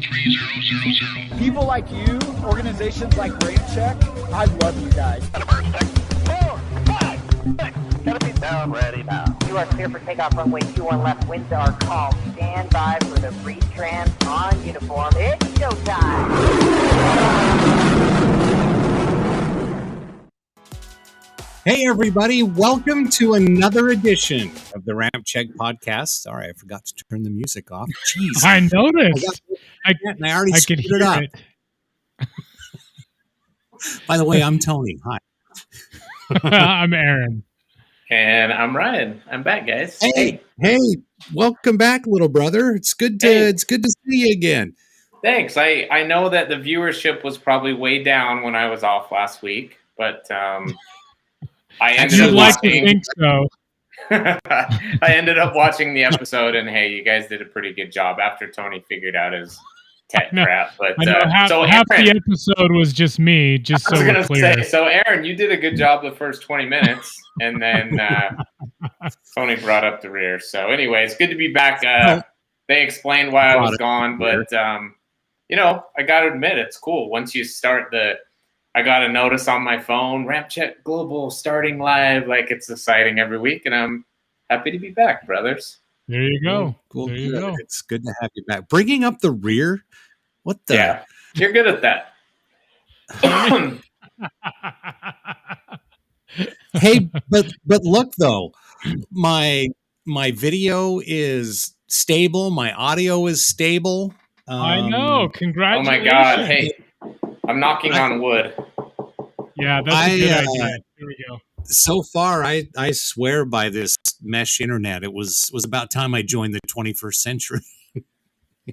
3000. People like you, organizations like RampCheck, I love you guys. 4, 5, 6. Gotta be down, ready now. You are clear for takeoff runway 21 left. Winds are calm. Stand by for the retrans on uniform. It's showtime. Hey everybody, welcome to another edition of the RampCheck podcast. Sorry, I forgot to turn the music off. Jeez. I noticed. I already could screwed it up. By the way, I'm Tony. Hi. I'm Aaron. And I'm Ryan. I'm back, guys. Hey, welcome back, little brother. It's good to see you again. Thanks. I know that the viewership was probably way down when I was off last week, but I ended up watching. Think so. I ended up watching the episode, and hey, you guys did a pretty good job after Tony figured out his tech crap. But half the episode was just me. Just so we're clear. So Aaron, you did a good job the first 20 minutes, and then Tony brought up the rear. So anyway, it's good to be back. They explained why I was gone, but I got to admit, it's cool once you start I got a notice on my phone, RampCheck Global starting live. Like, it's exciting every week, and I'm happy to be back, brothers. There you go. Cool. There you go. It's good to have you back. Bringing up the rear? What the? Yeah, you're good at that. Hey, but look, though, my video is stable. My audio is stable. I know. Congratulations. Oh, my God. Hey. I'm knocking on wood. Yeah, that's a good idea. Here we go. So far, I swear by this mesh internet. It was about time I joined the 21st century.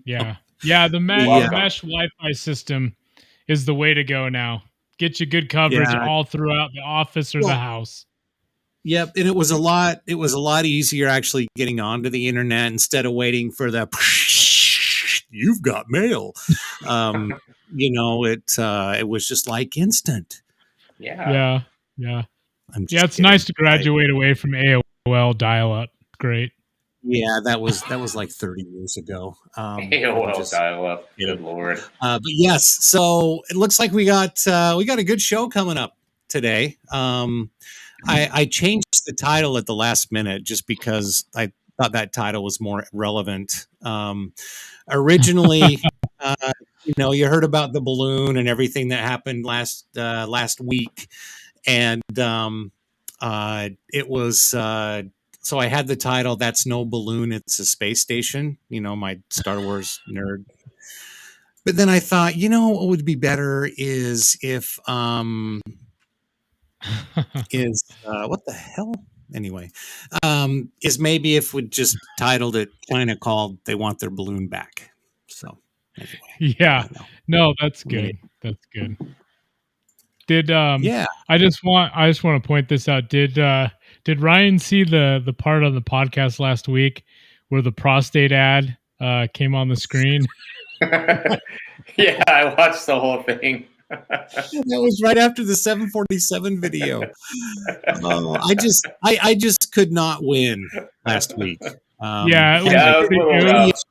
Yeah. The mesh Wi-Fi system is the way to go now. Get you good coverage all throughout the office or the house. Yep, and it was a lot easier actually getting onto the internet instead of waiting for the you've got mail. It was just like instant. Yeah. It's nice to graduate away from AOL dial-up. Great. Yeah, that was like 30 years ago. AOL dial-up. Good Lord. But yes, so it looks like we got a good show coming up today. I changed the title at the last minute just because I thought that title was more relevant. Originally, you heard about the balloon and everything that happened last week, and it was so I had the title "That's No Balloon, It's a Space Station." My Star Wars nerd. But then I thought, what would be better is if what the hell? Anyway, is maybe if we just titled it kind of called "They Want Their Balloon Back." So anyway, yeah, no, that's good. That's good. I just want to point this out. Did Ryan see the part on the podcast last week where the prostate ad came on the screen? Yeah, I watched the whole thing. That was right after the 747 video. I just could not win last week. It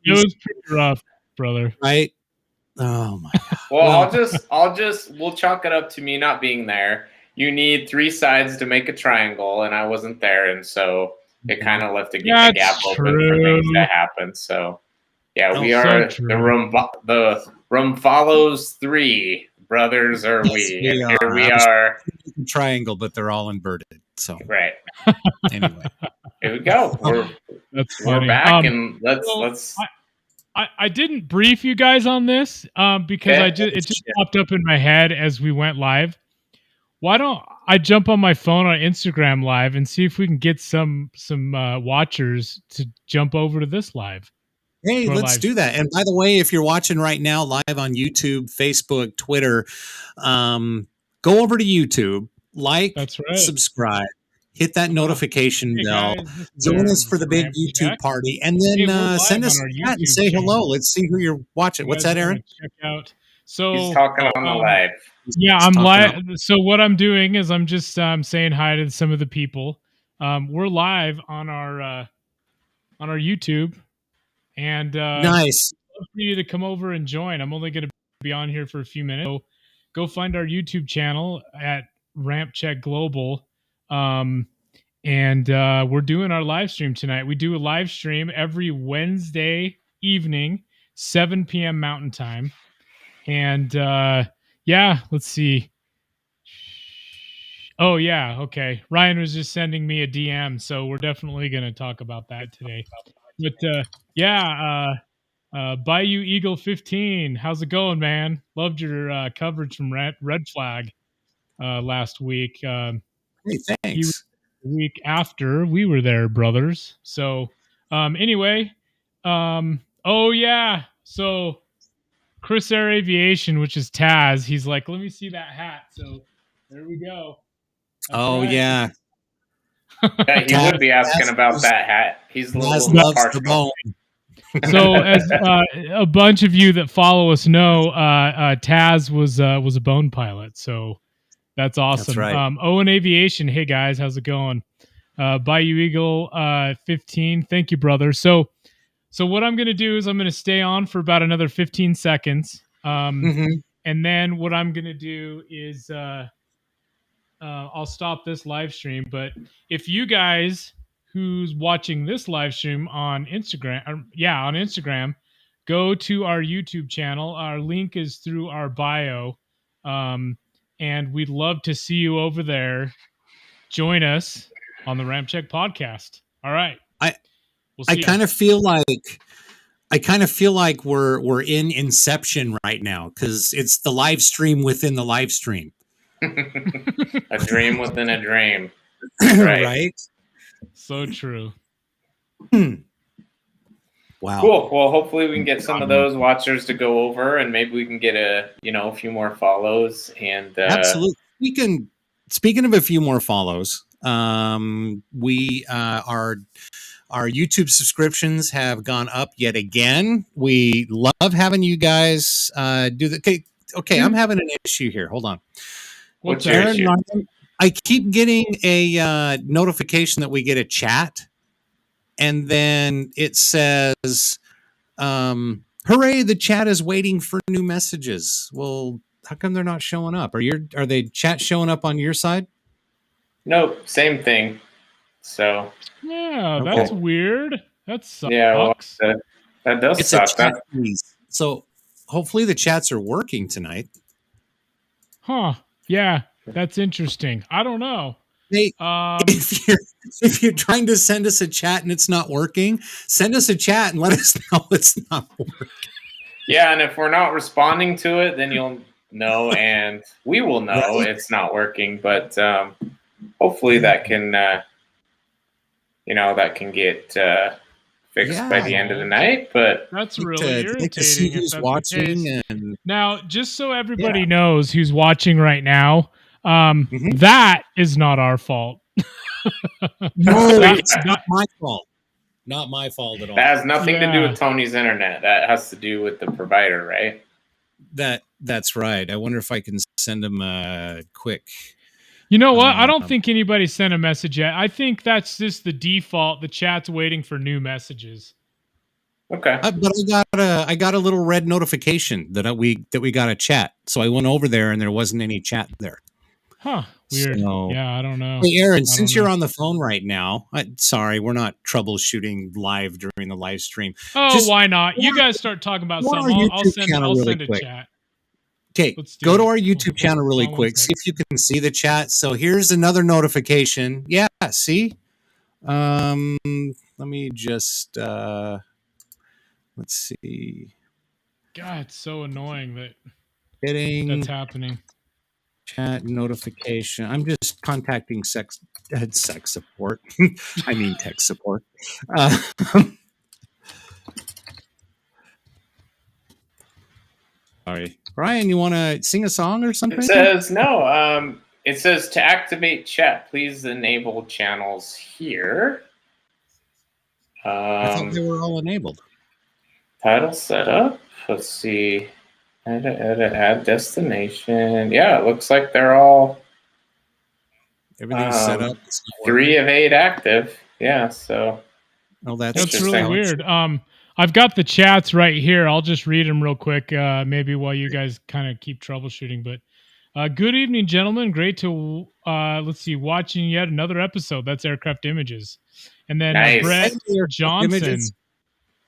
was pretty rough, brother. Right? Oh my God. Well, we'll chalk it up to me not being there. You need 3 sides to make a triangle, and I wasn't there, and so it kind of left a gap open for things to happen. So we are the room follows 3. Brothers are we. And here we are. Triangle, but they're all inverted. So right. Anyway, here we go. We're back, and let's. I didn't brief you guys on this because it just popped up in my head as we went live. Why don't I jump on my phone on Instagram live and see if we can get some watchers to jump over to this live? Hey, let's do that. And by the way, if you're watching right now live on YouTube, Facebook, Twitter, go over to YouTube, subscribe, hit that notification bell, join us for the big YouTube party, and then send us a chat and say hello. Let's see who you're watching. What's that, Aaron? Check out. So he's talking on the live. Yeah, I'm live. So what I'm doing is I'm just saying hi to some of the people. We're live on our YouTube. And nice. love for you to come over and join. I'm only going to be on here for a few minutes. So go find our YouTube channel at RampCheck Global. And we're doing our live stream tonight. We do a live stream every Wednesday evening, 7 p.m. Mountain Time. And yeah, let's see. Oh, yeah. Okay. Ryan was just sending me a DM, so we're definitely going to talk about that today. But yeah, Bayou Eagle 15. How's it going, man? Loved your coverage from Red Flag last week. Hey, thanks. He was the week after we were there, brothers. So anyway, oh, yeah. So Chris Air Aviation, which is Taz, he's like, let me see that hat. So there we go. That's right. Yeah, he would be asking about that hat. He's a little partial. So, as a bunch of you that follow us know, Taz was a bone pilot. So that's awesome. That's right. Owen Aviation, hey guys, how's it going? Bayou Eagle 15, thank you, brother. So what I'm going to do is I'm going to stay on for about another 15 seconds, and then what I'm going to do is I'll stop this live stream. But if you guys who's watching this live stream on Instagram, go to our YouTube channel. Our link is through our bio, and we'd love to see you over there. Join us on the RampCheck podcast. All right. I kind of feel like we're in Inception right now because it's the live stream within the live stream. A dream within a dream. Right? So true. Wow. Cool. Well, hopefully we can get some of those watchers to go over, and maybe we can get a few more follows. And absolutely. Speaking of a few more follows, we our YouTube subscriptions have gone up yet again. We love having you guys do the. Okay, I'm having an issue here. Hold on. What's your issue? I keep getting a notification that we get a chat, and then it says, "Hooray! The chat is waiting for new messages." Well, how come they're not showing up? Are they chat showing up on your side? Nope, same thing. So yeah, that's weird. That sucks. Yeah, well, that does suck. So hopefully the chats are working tonight. Huh. Yeah, that's interesting. I don't know. Hey, if you're trying to send us a chat and it's not working, send us a chat and let us know it's not working. Yeah, and if we're not responding to it, then you'll know, and we will know it's not working. But hopefully that can, get fixed by the end of the night. But that's really irritating. To see who's watching. And now, just so everybody knows who's watching right now, that is not our fault. No, it's not my fault. Not my fault at all. That has nothing to do with Tony's internet. That has to do with the provider, right? That's right. I wonder if I can send him a quick. You know what? I don't think anybody sent a message yet. I think that's just the default. The chat's waiting for new messages. Okay. But I got a little red notification that we got a chat. So I went over there and there wasn't any chat there. Huh. Weird. So, yeah, I don't know. Hey, Aaron, since you're on the phone right now, sorry, we're not troubleshooting live during the live stream. Oh, why not? You guys start talking about something. I'll send a chat. Okay, go to our YouTube channel really quick. See if you can see the chat. So here's another notification. Yeah, see? Let me just let's see. God, it's so annoying that that's happening. Chat notification. I'm just contacting sex support. I mean tech support. Sorry. Brian, you want to sing a song or something? It says no. It says to activate chat, please enable channels here. I thought they were all enabled. Title setup. Let's see. Edit, add destination. Yeah, it looks like they're all. Everything's set up. 3 of 8 active. Yeah, so. Oh, that's really weird. I've got the chats right here. I'll just read them real quick, maybe while you guys kind of keep troubleshooting. But good evening, gentlemen. Great to watching yet another episode. That's Aircraft Images, and then Nice. Brett Thank you, Aircraft Johnson. Images.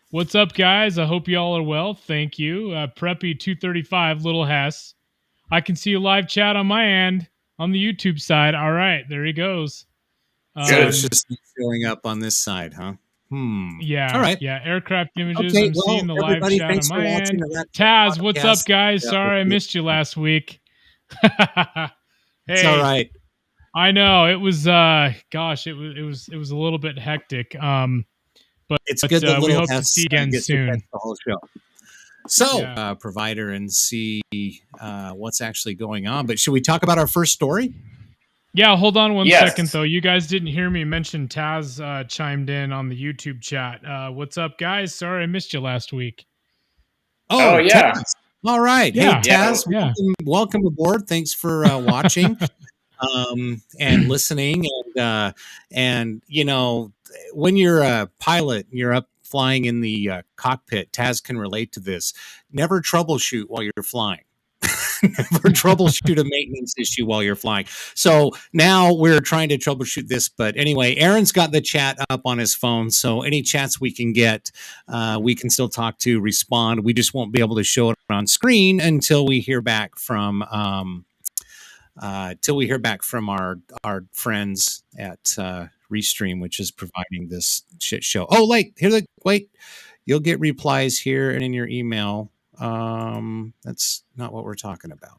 What's up, guys? I hope you all are well. Thank you, Preppy 235, Little Hess. I can see a live chat on my end on the YouTube side. All right, there he goes. So it's just showing up on this side, huh? Yeah. All right. Yeah. Aircraft Images. Okay, I'm seeing the live everybody, chat on my end. the Taz, what's up, podcast. guys? Yeah, Sorry I missed you last week. Hey, it's all right. I know it was. Gosh, it was a little bit hectic. But it's good that we hope to see again soon. The whole show. So, provider and see what's actually going on. But should we talk about our first story? Yeah, hold on one second, though. You guys didn't hear me mention Taz chimed in on the YouTube chat. What's up, guys? Sorry I missed you last week. Oh yeah. Taz. All right. Yeah. Hey, Taz, welcome aboard. Thanks for watching and listening. And you know, when you're a pilot and you're up flying in the cockpit, Taz can relate to this. Never troubleshoot while you're flying. Never troubleshoot a maintenance issue while you're flying. So now we're trying to troubleshoot this. But anyway, Aaron's got the chat up on his phone. So any chats we can get, we can still talk to, respond. We just won't be able to show it on screen until we hear back from our friends at Restream, which is providing this shit show. Oh, wait, you'll get replies here and in your email. That's not what we're talking about.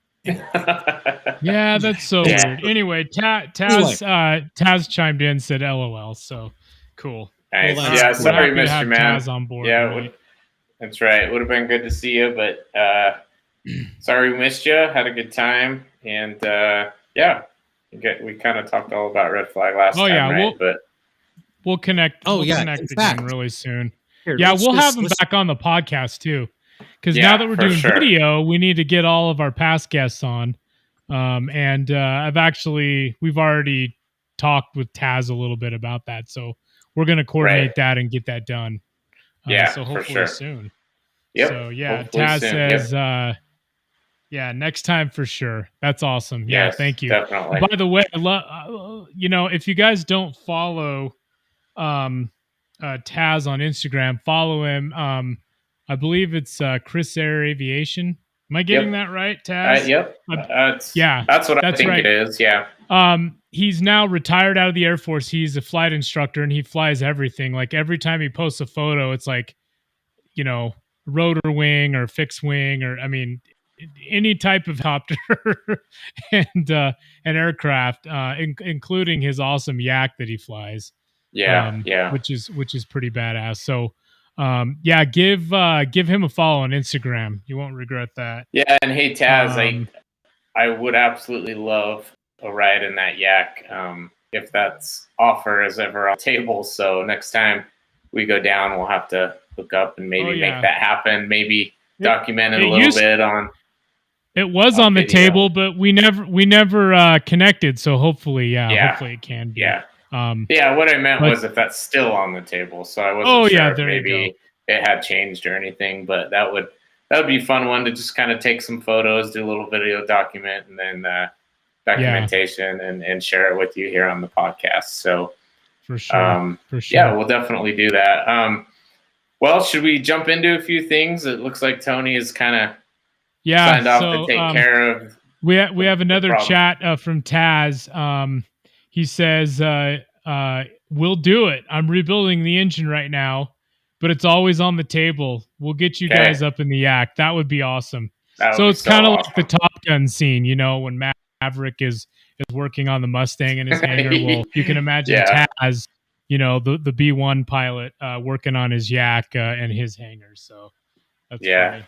Yeah, that's so weird. Anyway, Taz chimed in, said LOL. So cool. Nice. Well, sorry, Mr. Man. Taz on board. Yeah, right? That's right. Would have been good to see you, but sorry we missed you. Had a good time, and we kind of talked all about Red Flag last time, right? We'll connect. We'll connect again really soon. We'll have him back on the podcast too. Because now that we're doing video, we need to get all of our past guests on. And we've already talked with Taz a little bit about that. So we're going to coordinate that and get that done. So hopefully soon. Yep. So Taz says, next time for sure. That's awesome. Yeah, thank you. Definitely. By the way, if you guys don't follow Taz on Instagram, follow him. I believe it's Chris Air Aviation. Am I getting that right, Taz? Yep. That's what I think it is. Yeah. He's now retired out of the Air Force. He's a flight instructor and he flies everything. Like every time he posts a photo, it's like, rotor wing or fixed wing or any type of helicopter and an aircraft, including his awesome yak that he flies. Which is pretty badass. So. Give him a follow on Instagram. You won't regret that. Yeah, and hey Taz, I would absolutely love a ride in that yak if that's offer is ever on the table. So next time we go down, we'll have to hook up and maybe make that happen. Maybe document it a little bit on. It was on the table, but we never connected. So hopefully it can be. Yeah. What I meant was if that's still on the table. So I wasn't sure if maybe it had changed or anything, but that would be a fun one to just kind of take some photos, do a little video document, and then documentation and share it with you here on the podcast. So for sure. Yeah, we'll definitely do that. Well, should we jump into a few things? It looks like Tony is kind of signed off to take care of. We have another chat from Taz. He says, we'll do it. I'm rebuilding the engine right now, but it's always on the table. We'll get you guys up in the yak. That would be awesome. So it's kind of like the Top Gun scene, when Maverick is working on the Mustang in his hangar. Well, you can imagine Taz, the B-1 pilot working on his yak and his hangar. So that's funny.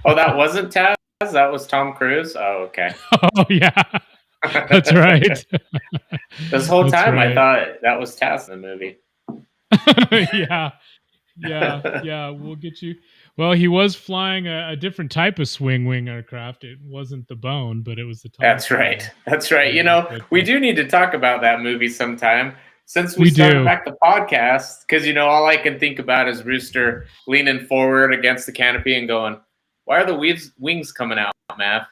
Oh, that wasn't Taz? That was Tom Cruise? Oh, okay. Oh, yeah. That's right. This whole time I thought that was Taz in the movie. Yeah. We'll get you. Well, he was flying a different type of swing wing aircraft. It wasn't the Bone, but it was the. That's right. We do need to talk about that movie sometime. since we started back the podcast, because all I can think about is Rooster leaning forward against the canopy and going, "Why are the wings coming out, Matt?"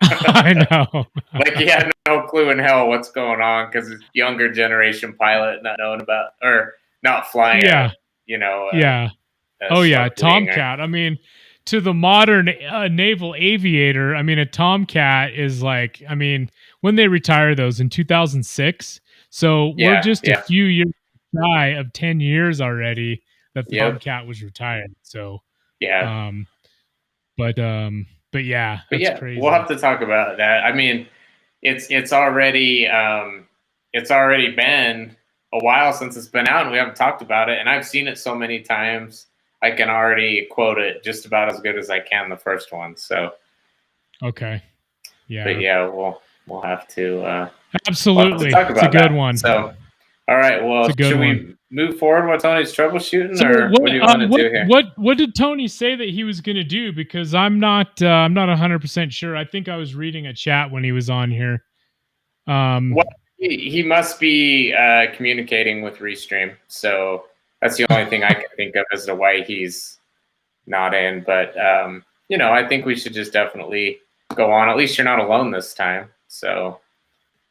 I know. Like he had no clue in hell what's going on because it's younger generation pilot not knowing about or not flying. Yeah. Tomcat. I mean, to the modern naval aviator, I mean, a Tomcat is like, I mean, when they retire those in 2006. So we're just a few years shy of 10 years already that the Tomcat was retired. So, but yeah, that's crazy. We'll have to talk about that. I mean, it's already been a while since it's been out, and we haven't talked about it. And I've seen it so many times, I can already quote it just about as good as I can the first one. So, okay, yeah, but yeah, we'll have to absolutely talk about it's a good one. So, all right, well, should we move forward with Tony's troubleshooting, or what do you want to do here? What did Tony say that he was going to do? Because I'm not 100% sure. I think I was reading a chat when he was on here. Well, he must be communicating with Restream, so that's the only thing I can think of as to why he's not in. But I think we should just definitely go on. At least you're not alone this time. So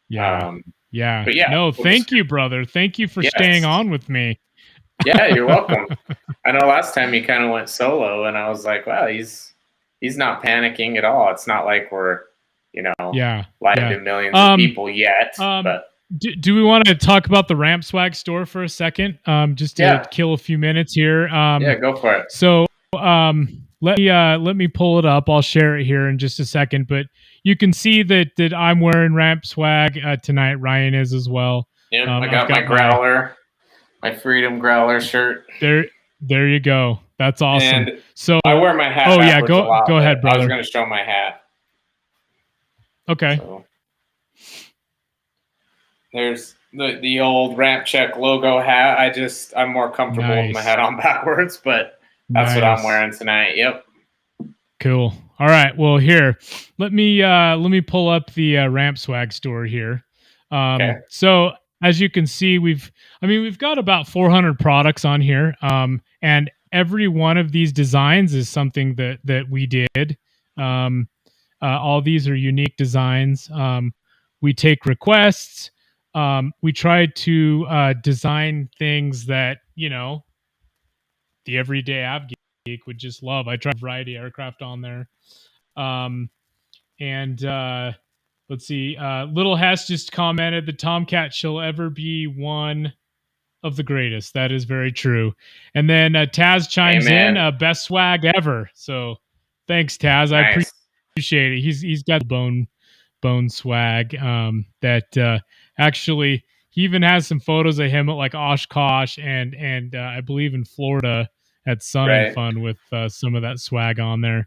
yeah. But yeah. No, thank you, brother. Thank you for staying on with me. Yeah, you're welcome. I know last time you kind of went solo, and I was like, wow, he's not panicking at all. It's not like we're live to millions of people yet. But do we want to talk about the Ramp Swag store for a second? Just to kill a few minutes here. Go for it. So let me pull it up. I'll share it here in just a second. But you can see that I'm wearing Ramp Swag tonight. Ryan is as well. Yep, I got my Growler, my Freedom Growler shirt. There you go. That's awesome. And so I wear my hat. Oh yeah, go ahead, brother. I was going to show my hat. Okay. So, there's the old RampCheck logo hat. I'm more comfortable with my hat on backwards, but that's what I'm wearing tonight. Yep. Cool. All right. Well, here, let me pull up the Ramp Swag store here. Okay. So as you can see, we've got about 400 products on here, and every one of these designs is something that we did. All these are unique designs. We take requests. We try to design things that the everyday AVGEEK would just love. I tried a variety of aircraft on there. Let's see. Little Hess just commented, the Tomcat shall ever be one of the greatest. That is very true. And then Taz chimes in, best swag ever. So thanks, Taz. Nice. I appreciate it. He's got bone swag that actually he even has some photos of him at like Oshkosh and I believe in Florida at Sun and Fun with some of that swag on there.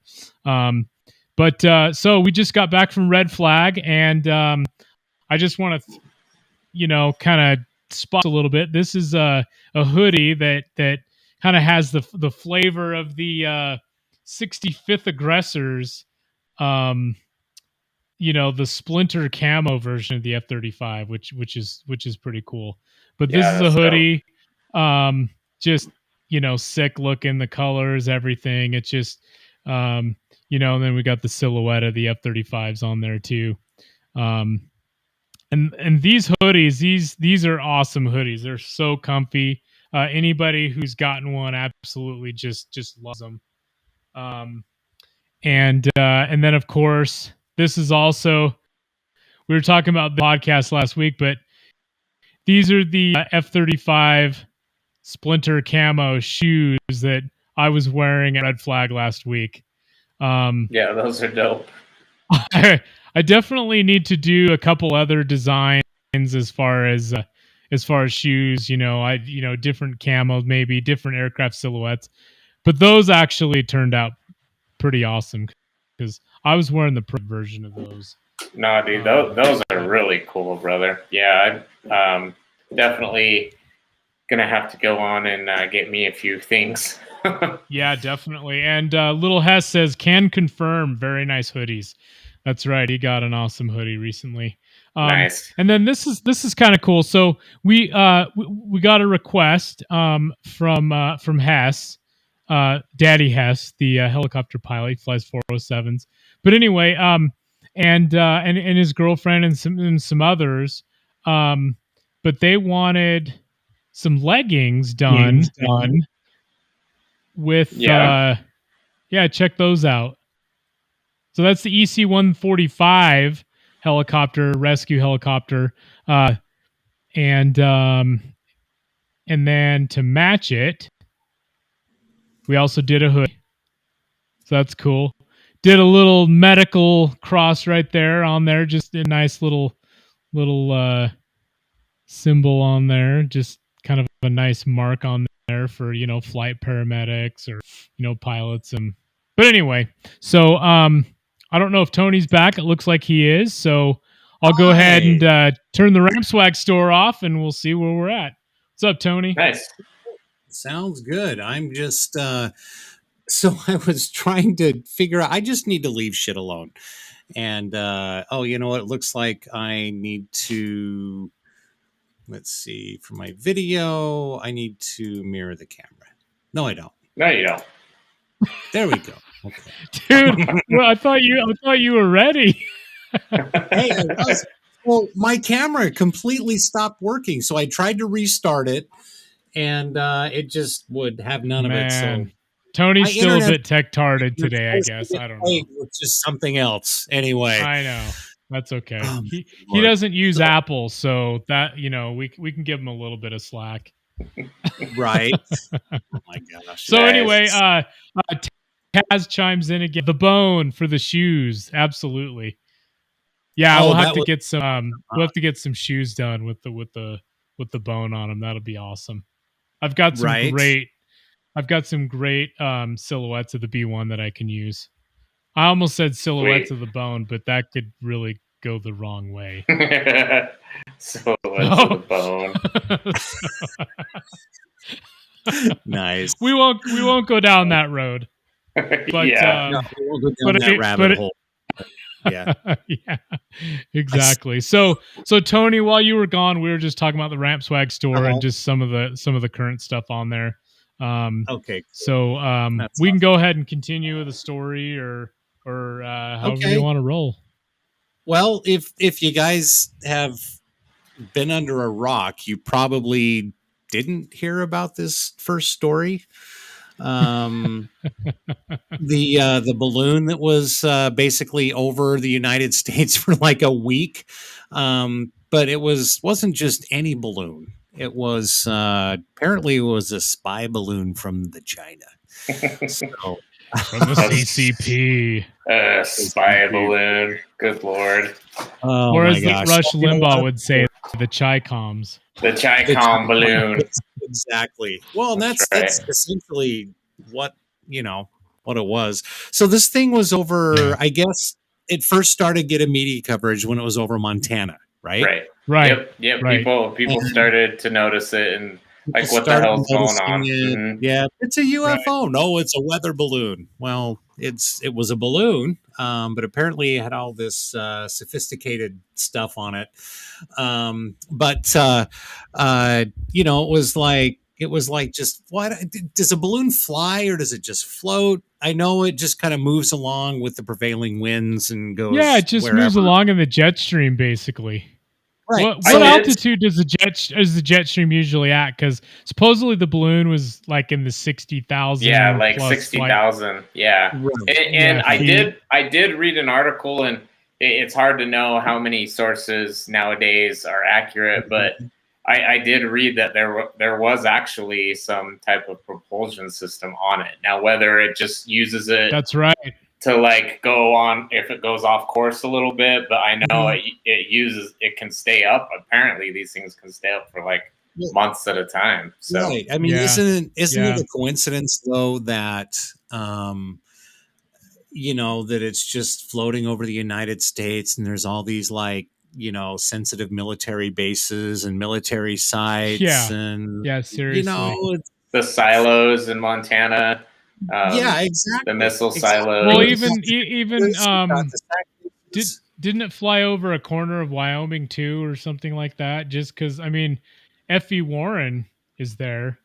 But so we just got back from Red Flag, and I just want to, kind of spot a little bit. This is a hoodie that kind of has the flavor of the 65th Aggressors, the Splinter camo version of the F-35, which is pretty cool. But this is a hoodie, just sick looking, the colors, everything. It's just and then we got the silhouette of the F-35s on there too. And these hoodies, these are awesome hoodies. They're so comfy. Anybody who's gotten one absolutely just loves them. And then of course, this is also, we were talking about the podcast last week, but these are the F-35 Splinter camo shoes that I was wearing at Red Flag last week. Yeah, those are dope. I definitely need to do a couple other designs as far as shoes. Different camos, maybe different aircraft silhouettes, but those actually turned out pretty awesome because I was wearing the pro version of those. No, dude, those are really cool, brother. Yeah, I'm definitely gonna have to go on and get me a few things. Yeah, definitely. And Little Hess says, can confirm, very nice hoodies. That's right. He got an awesome hoodie recently. Nice. And then this is kind of cool. So we got a request from Hess, Daddy Hess, the helicopter pilot. He flies 407s. But anyway, and his girlfriend and some others, but they wanted some leggings done with check those out. So that's the EC-145 helicopter, rescue helicopter, and then to match it, we also did a hood. So that's cool. Did a little medical cross right there on there, just a nice little symbol on there, just kind of a nice mark on there for, flight paramedics or, pilots. But anyway, so I don't know if Tony's back. It looks like he is. So I'll go ahead and turn the RampSwag store off, and we'll see where we're at. What's up, Tony? Nice. Sounds good. I'm just so I was trying to figure out. I just need to leave shit alone. And you know what? It looks like I need to. Let's see. For my video, I need to mirror the camera. No, I don't. No, you don't. There we go. Okay. Dude, well, I thought you were ready. Hey, I was. Well, my camera completely stopped working, so I tried to restart it, and it just would have none of it. So Tony's still a bit tech-tarded today, I guess. I don't know. It's just something else. Anyway. I know. That's okay. He doesn't use Apple, so that, we can give him a little bit of slack. Right. Oh my gosh. So anyway, Taz chimes in again. The bone for the shoes. Absolutely. Yeah, we'll have to get some some shoes done with the bone on them. That'll be awesome. I've got some great silhouettes of the B1 that I can use. I almost said silhouettes of the bone, but that could really go the wrong way. Silhouettes of the bone. Nice. We won't go down that road. But, no, we'll go down that rabbit hole. Yeah. Yeah. Exactly. So Tony, while you were gone, we were just talking about the RampSwag store and just some of the current stuff on there. Okay. So we can go ahead and continue the story or however you want to roll. Well, if you guys have been under a rock, you probably didn't hear about this first story. The balloon that was basically over the United States for like a week, but it wasn't just any balloon. It was apparently it was a spy balloon from the China. So, from the CCP. Spy balloon. Good Lord. Oh, or as gosh. Rush Limbaugh would say, the Chi-Coms. The Chi-Com balloon. Exactly. Well, and that's essentially what it was. So this thing was over, I guess it first started getting media coverage when it was over Montana, right? Right. Yep. Right. People started to notice it and like, what the hell's going on? Mm-hmm. Yeah, it's a UFO. Right. No, it's a weather balloon. Well, it was a balloon, but apparently it had all this sophisticated stuff on it. It was like just what does a balloon fly or does it just float? I know it just kind of moves along with the prevailing winds and goes. Yeah, it just moves along in the jet stream, basically. Right. What altitude does the jet stream usually at? Because supposedly the balloon was like in the 60,000. Yeah, like 60,000. Yeah, right. And I did read an article, and it's hard to know how many sources nowadays are accurate, but I did read that there was actually some type of propulsion system on it. Now, whether it just uses it, that's right, to like go on if it goes off course a little bit, but I know it can stay up. Apparently, these things can stay up for like months at a time. So, right. I mean, isn't it a coincidence though that that it's just floating over the United States and there's all these like sensitive military bases and military sites. Yeah, seriously. The silos in Montana. Exactly. The missile silos. Well, even didn't it fly over a corner of Wyoming too, or something like that? Just because, I mean, F.E. Warren is there.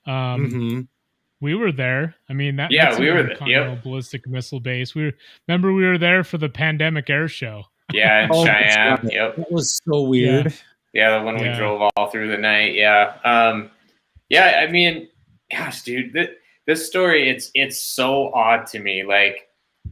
We were there. I mean, that's we an were intercontinental ballistic missile base. We were there for the pandemic air show. Yeah, in Cheyenne. Right. Yep. That was so weird. Yeah, when we drove all through the night. Yeah. I mean, gosh, dude, this story, it's so odd to me. Like,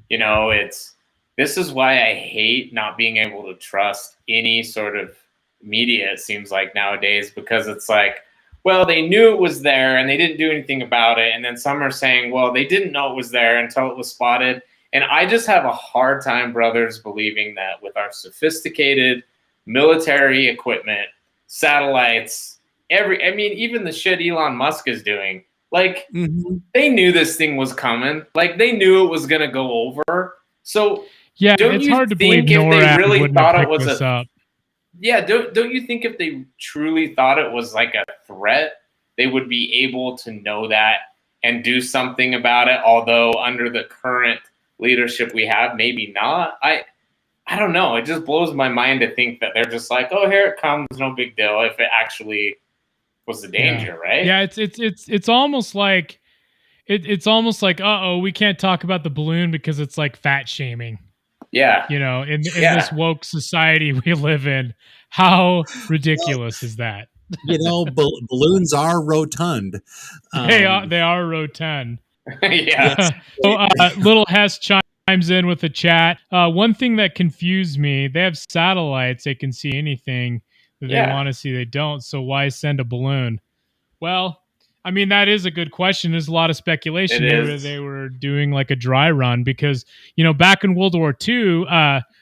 this is why I hate not being able to trust any sort of media, it seems like nowadays, because it's like, well, they knew it was there and they didn't do anything about it. And then some are saying, well, they didn't know it was there until it was spotted. And I just have a hard time, brothers, believing that with our sophisticated military equipment, satellites, even the shit Elon Musk is doing, like, they knew this thing was coming. Like, they knew it was going to go over. So, yeah, it's hard to believe NORAD really thought it was up. Yeah, don't you think if they truly thought it was like a threat, they would be able to know that and do something about it? Although under the current leadership we have, maybe not. I don't know. It just blows my mind to think that they're just like, oh, here it comes, no big deal. If it actually was the danger, right? Yeah, it's almost like it's almost like, we can't talk about the balloon because it's like fat shaming. Yeah. In this woke society we live in, how ridiculous is that? Balloons are rotund. They are rotund. Yeah. So, Little Hess chimes in with the chat. One thing that confused me, they have satellites. They can see anything that they want to see. They don't. So why send a balloon? Well, I mean, that is a good question. There's a lot of speculation here. They were doing like a dry run because, back in World War II,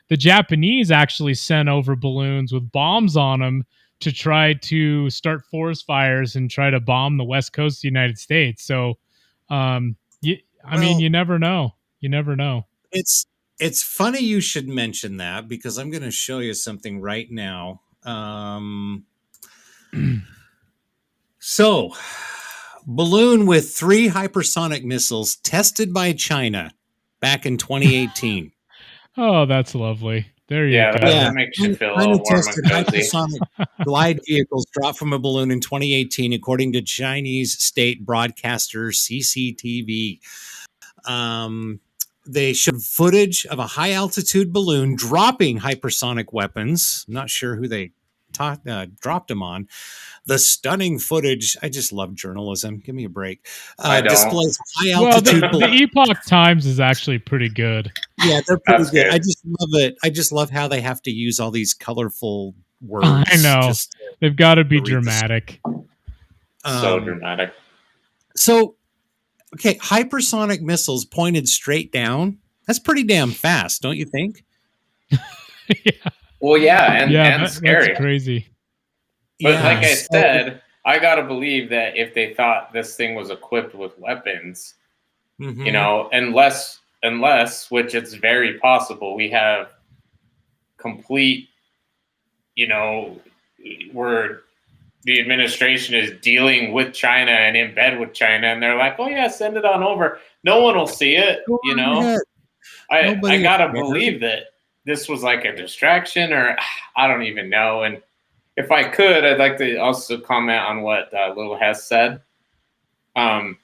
the Japanese actually sent over balloons with bombs on them to try to start forest fires and try to bomb the west coast of the United States. So, you never know. You never know. It's funny you should mention that because I'm going to show you something right now. So, balloon with 3 hypersonic missiles tested by China back in 2018. Oh, that's lovely. There you go. That makes you feel a little warm and cozy. Hypersonic glide vehicles dropped from a balloon in 2018, according to Chinese state broadcaster CCTV. They showed footage of a high-altitude balloon dropping hypersonic weapons. I'm not sure who they dropped them on. The stunning footage, I just love journalism. Give me a break. Displays high-altitude balloon. The Epoch Times is actually pretty good. Yeah, they're pretty good. I just love it. I just love how they have to use all these colorful words. I know. They've got to be dramatic. So dramatic. So, okay, hypersonic missiles pointed straight down. That's pretty damn fast, don't you think? Yeah. Well, yeah, and scary. That's crazy. But like I said, I got to believe that if they thought this thing was equipped with weapons, unless, which it's very possible, we have complete, where the administration is dealing with China and in bed with China, and they're like, oh, yeah, send it on over. No one will see it, I got to believe that this was like a distraction, or I don't even know. And if I could, I'd like to also comment on what Little Hess said. I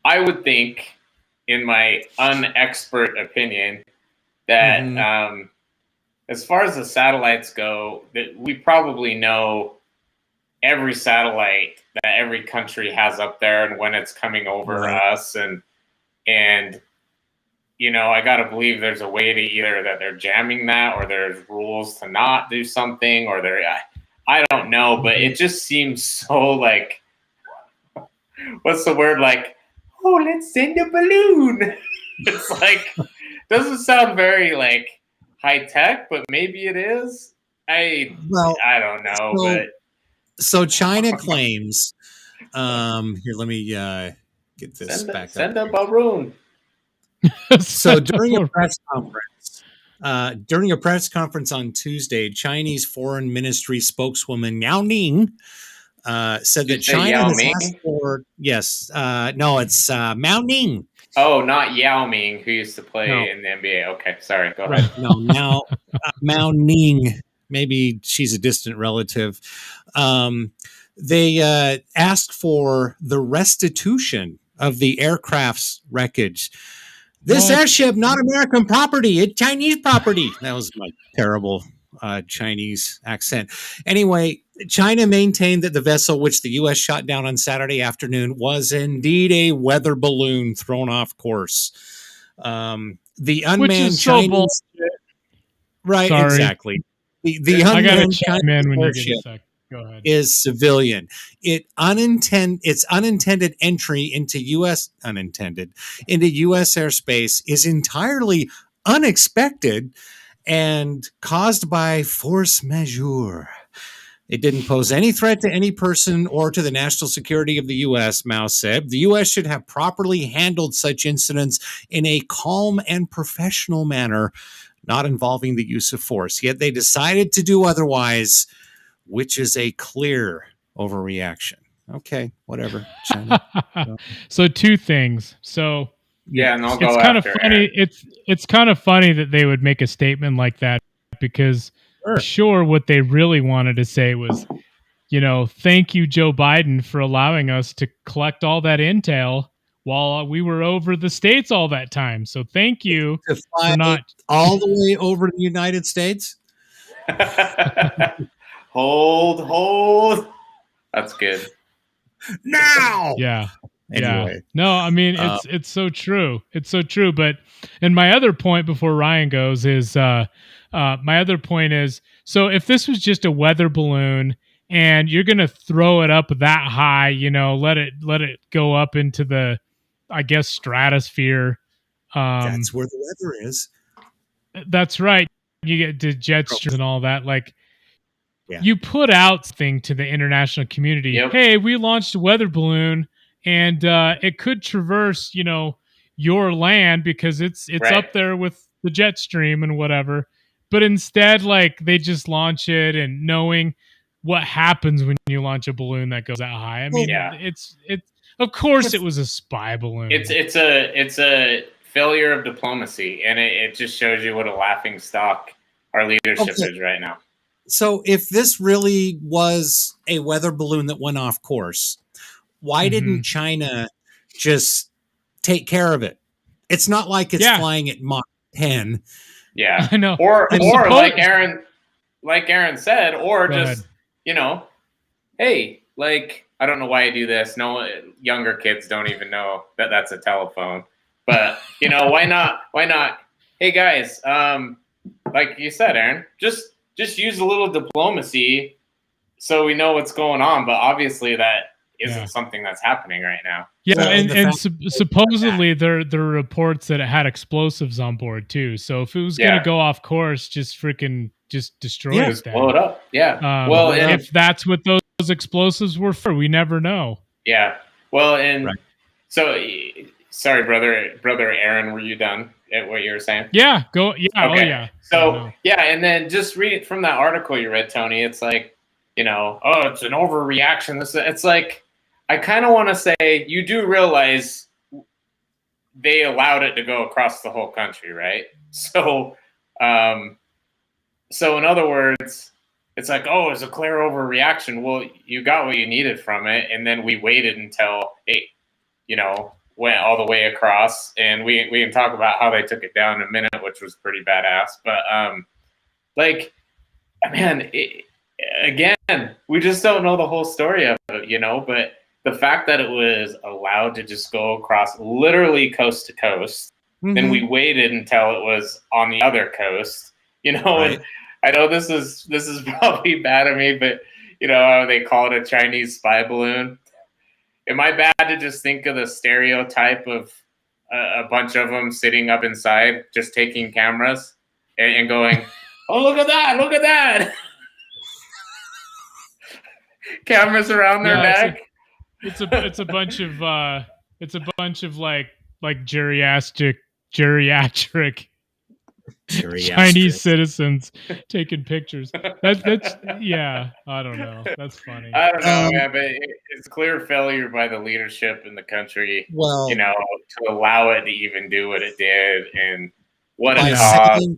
would think, in my unexpert opinion, that as far as the satellites go, that we probably know every satellite that every country has up there and when it's coming over us, and I got to believe there's a way to either that they're jamming that, or there's rules to not do something, or I don't know, but it just seems so like, what's the word? Like, oh, let's send a balloon. It's like, doesn't sound very like high tech, but maybe it is. I don't know, so China claims, here, let me get this back up. Send a balloon. So during a press conference on Tuesday, Chinese Foreign Ministry spokeswoman Yao Ning said that say China Yao has Ming? asked for no, it's Mao Ning. Oh, not Yao Ming, who used to play No. in the NBA. Okay, sorry. Go ahead. No, now Mao Ning. Maybe she's a distant relative. They asked for the restitution of the aircraft's wreckage. This airship, not American property. It's Chinese property. That was my terrible Chinese accent. Anyway, China maintained that the vessel, which the U.S. shot down on Saturday afternoon, was indeed a weather balloon thrown off course. The unmanned Chinese, right? Sorry. Exactly. The unmanned Chinese airship Go ahead. is civilian. Its unintended entry into U.S. airspace is entirely unexpected and caused by force majeure. It didn't pose any threat to any person or to the national security of the U.S., Mao said. The U.S. should have properly handled such incidents in a calm and professional manner, not involving the use of force. Yet they decided to do otherwise, which is a clear overreaction. Okay, whatever. China. So two things. So yeah, and I'll go it's kind of after funny. Aaron. It's kind of funny that they would make a statement like that, because sure what they really wanted to say was, thank you, Joe Biden, for allowing us to collect all that intel while we were over the States all that time. So thank you to fly for not all the way over the United States. Hold. That's good. Now. Yeah. Anyway. Yeah. No, I mean it's so true. It's so true. But and my other point before Ryan goes is my other point is, so if this was just a weather balloon and you're gonna throw it up that high, let it go up into the, I guess, stratosphere. That's where the weather is. That's right. You get the jet streams and all that. Like, you put out thing to the international community. Yep. Hey, we launched a weather balloon, and it could traverse, your land because it's Right. up there with the jet stream and whatever. But instead, like, they just launch it, and knowing what happens when you launch a balloon that goes that high. I mean, it's of course it was a spy balloon. It's a failure of diplomacy, and it just shows you what a laughing stock our leadership is right now. So if this really was a weather balloon that went off course, why didn't China just take care of it? It's not like it's flying at Mach 10. Yeah, I know. Or like Aaron said, or Go just ahead. hey, like, I don't know why I do this. No, younger kids don't even know that that's a telephone. But why not? Why not? Hey guys, like you said, Aaron, just use a little diplomacy so we know what's going on. But obviously that isn't something that's happening right now. Yeah, and supposedly there are reports that it had explosives on board too. So if it was going to go off course, just destroy it. Just blow it up. Yeah. Well, if that's what those explosives were for, we never know. Yeah. Well, and so sorry, brother Aaron, were you done at what you were saying? Yeah. Go. Yeah. Okay. Oh yeah. So and then just read from that article you read, Tony. It's like, it's an overreaction. It's like, I kind of want to say, you do realize they allowed it to go across the whole country, right? So, so in other words, it's like, it's a clear overreaction. Well, you got what you needed from it, and then we waited until it, went all the way across, and we can talk about how they took it down in a minute, which was pretty badass. But like, man, again, we just don't know the whole story of it, But the fact that it was allowed to just go across literally coast to coast, then we waited until it was on the other coast, Right. And I know this is probably bad of me, but how they call it a Chinese spy balloon. Am I bad to just think of the stereotype of a bunch of them sitting up inside, just taking cameras and going, "Oh, look at that! Look at that!" Cameras around their neck. It's a bunch of like geriatric Chinese citizens taking pictures. That's yeah. I don't know. That's funny. I don't know, man, but it's clear failure by the leadership in the country. Well, to allow it to even do what it did, and what by it caused.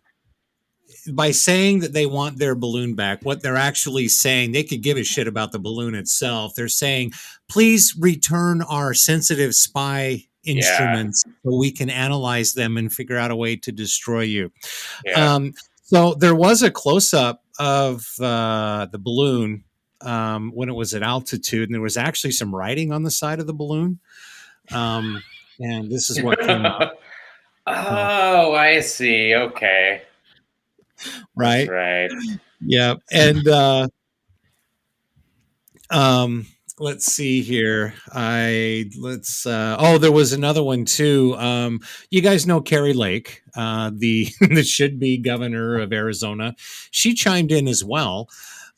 By saying that they want their balloon back, what they're actually saying, they could give a shit about the balloon itself. They're saying, please return our sensitive spy instruments so we can analyze them and figure out a way to destroy you. Yeah. So there was a close-up of the balloon when it was at altitude, and there was actually some writing on the side of the balloon. And this is what came up. Oh, I see. Okay. Right. That's right. Yeah. And let's see here. There was another one too. You guys know Carrie Lake, the should-be governor of Arizona. She chimed in as well.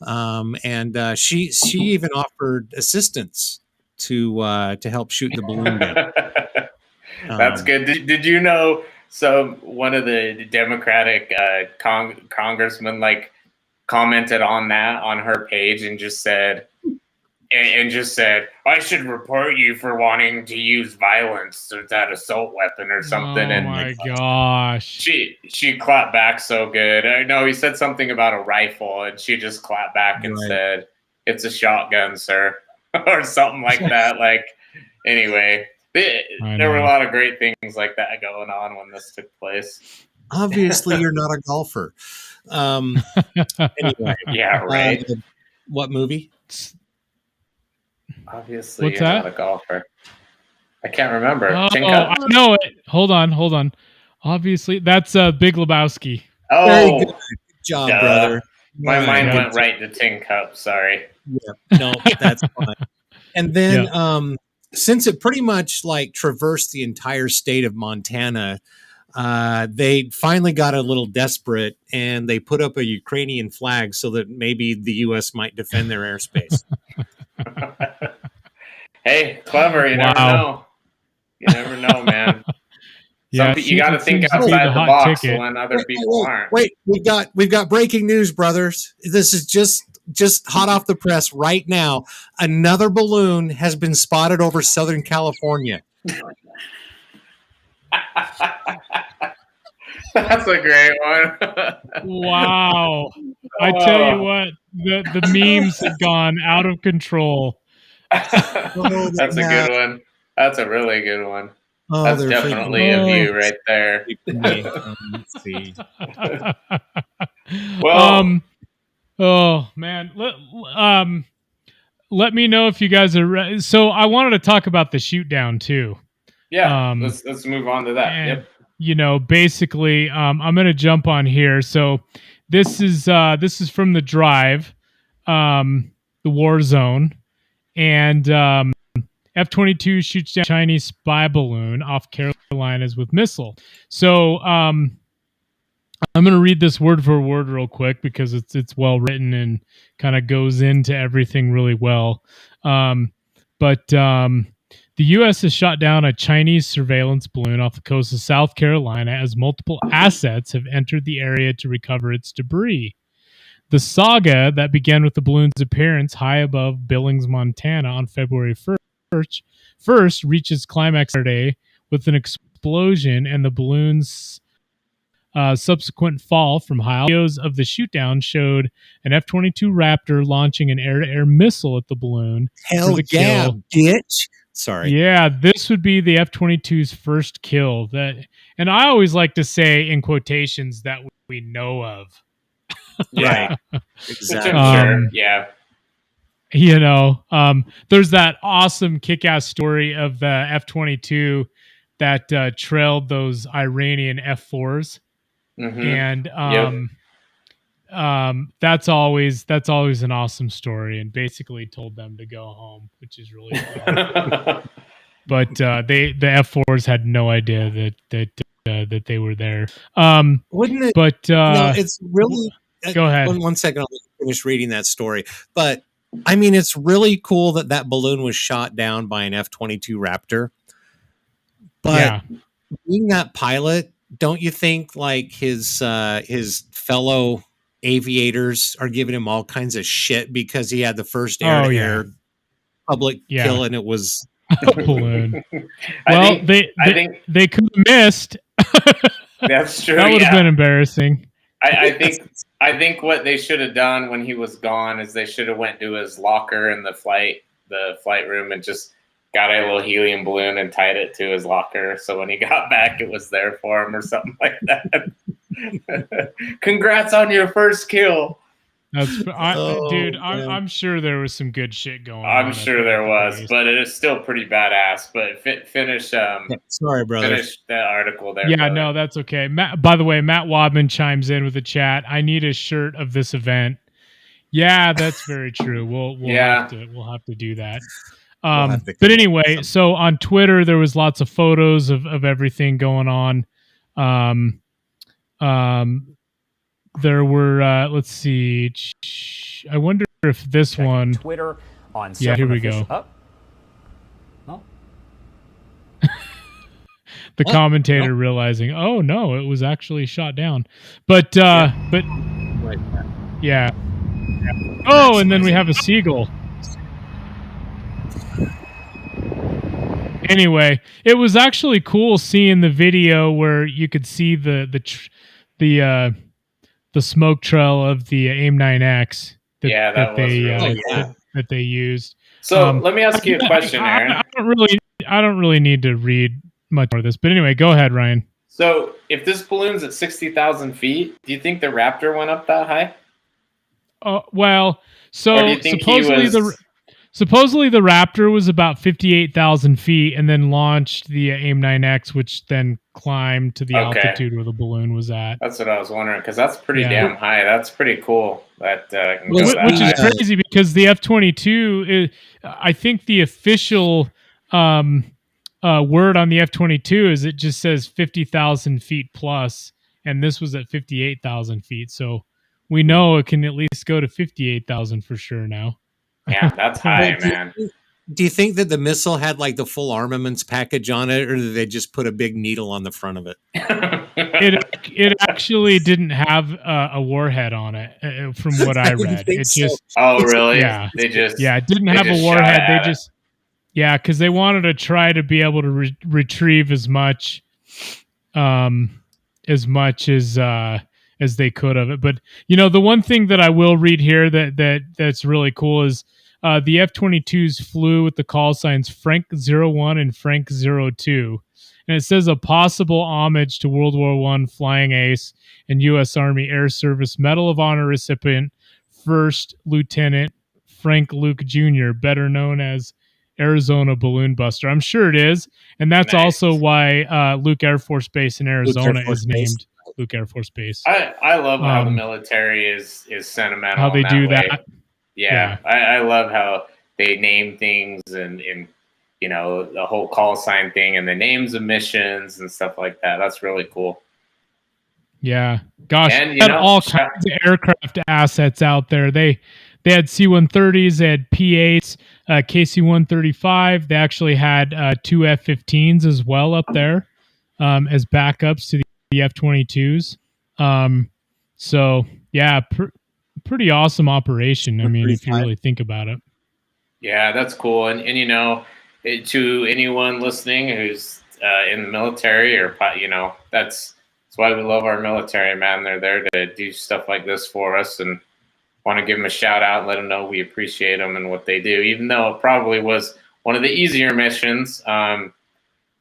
And she even offered assistance to help shoot the balloon down. That's good. Did you know? So one of the Democratic congressmen commented on that on her page and just said, I should report you for wanting to use violence with that assault weapon or something. Oh my gosh! She clapped back so good. I know he said something about a rifle, and she just clapped back and said, "It's a shotgun, sir," or something like that. Anyway. There were a lot of great things like that going on when this took place. Obviously, you're not a golfer. Anyway, yeah, right. What movie? Obviously, you're not a golfer. I can't remember. I know it. Hold on. Obviously, that's Big Lebowski. Oh, very good job, brother. My mind went right to Tin Cup. Sorry. Yeah, no, that's fine. And then, since it pretty much traversed the entire state of Montana, they finally got a little desperate and they put up a Ukrainian flag so that maybe the U.S. might defend their airspace. Hey, clever. You never know. You never know, man. You got to think outside the box when other people aren't. Wait, we've got breaking news, brothers. This is just hot off the press right now. Another balloon has been spotted over Southern California. That's a great one. Wow. I tell you what, the memes have gone out of control. That's a good one. That's a really good one. Oh, that's definitely a view right there. Let's see. Well, oh man, let me know if you guys are ready. So I wanted to talk about the shoot down too. Yeah, let's move on to that. And, basically, I'm going to jump on here. So this is from The Drive, the war zone, and F-22 shoots down Chinese spy balloon off Carolinas with missile. So I'm going to read this word for word real quick because it's well written and kind of goes into everything really well. But the U.S. has shot down a Chinese surveillance balloon off the coast of South Carolina as multiple assets have entered the area to recover its debris. The saga that began with the balloon's appearance high above Billings, Montana on February 1st reaches climax Saturday with an explosion and the balloon's subsequent fall from high. Videos of the shootdown showed an F-22 Raptor launching an air-to-air missile at the balloon. Hell yeah, bitch. Sorry. Yeah, this would be the F-22's first kill. And I always like to say in quotations that we know of. Yeah, exactly. Sure. Yeah. There's that awesome kick-ass story of the F-22 that trailed those Iranian F-4s. Mm-hmm. And that's always an awesome story, and basically told them to go home, which is really cool. But the F-4s had no idea that they were there. Wouldn't it? But it's really. Go ahead. One second, I'll finish reading that story. But I mean, it's really cool that balloon was shot down by an F-22 Raptor. But being that pilot don't you think like his fellow aviators are giving him all kinds of shit because he had the first air-to-air public kill and it was a balloon? Well, I think they could have missed. That's true. That would have been embarrassing. I think what they should have done when he was gone is they should have went to his locker in the flight room and just got a little helium balloon and tied it to his locker. So when he got back, it was there for him or something like that. Congrats on your first kill. I'm sure there was some good shit going on. I'm sure there was, but it is still pretty badass. But finish. Sorry, brother. Finish that article there. Yeah, brother. No, that's okay. By the way, Matt Wadman chimes in with the chat. I need a shirt of this event. Yeah, that's very true. We'll have to do that. But anyway, so on Twitter there was lots of photos of everything going on. There were let's see. I wonder if this one Twitter on here we go. The commentator realizing, oh no, it was actually shot down. But yeah. Oh, and then we have a seagull. Anyway, it was actually cool seeing the video where you could see the smoke trail of the AIM-9X that they used. So let me ask you a question, Aaron. I don't really need to read much more of this, but anyway, go ahead, Ryan. So if this balloon's at 60,000 feet, do you think the Raptor went up that high? Well, so supposedly the Raptor was about 58,000 feet and then launched the AIM-9X, which then climbed to the altitude where the balloon was at. That's what I was wondering, because that's pretty damn high. That's pretty cool. Which is crazy because the F-22, I think the official word on the F-22 is it just says 50,000 feet plus, and this was at 58,000 feet. So we know it can at least go to 58,000 for sure now. Yeah, that's high, man. Do you think that the missile had like the full armaments package on it, or did they just put a big needle on the front of it? It actually didn't have a warhead on it, from what I read. It just really? Yeah, it didn't have a warhead. Because they wanted to try to be able to retrieve as much as they could of it. But the one thing that I will read here that's really cool is the F-22s flew with the call signs Frank 01 and Frank 02. And it says a possible homage to World War I flying ace and U.S. Army Air Service Medal of Honor recipient, First Lieutenant Frank Luke Jr., better known as Arizona Balloon Buster. I'm sure it is. And that's also why Luke Air Force Base in Arizona is named Luke Air Force Base. I love how the military is sentimental. How they do that. Yeah. I love how they name things and the whole call sign thing and the names of missions and stuff like that. That's really cool. Yeah. Gosh, and, they had all kinds of aircraft assets out there. They had C-130s, they had P-8s, KC-135. They actually had two F-15s as well up there as backups to the F-22s. So, yeah, pretty awesome operation. I mean, if you really think about it. Yeah, that's cool. And to anyone listening who's in the military or, that's why we love our military, man. They're there to do stuff like this for us, and want to give them a shout out and let them know we appreciate them and what they do, even though it probably was one of the easier missions. As far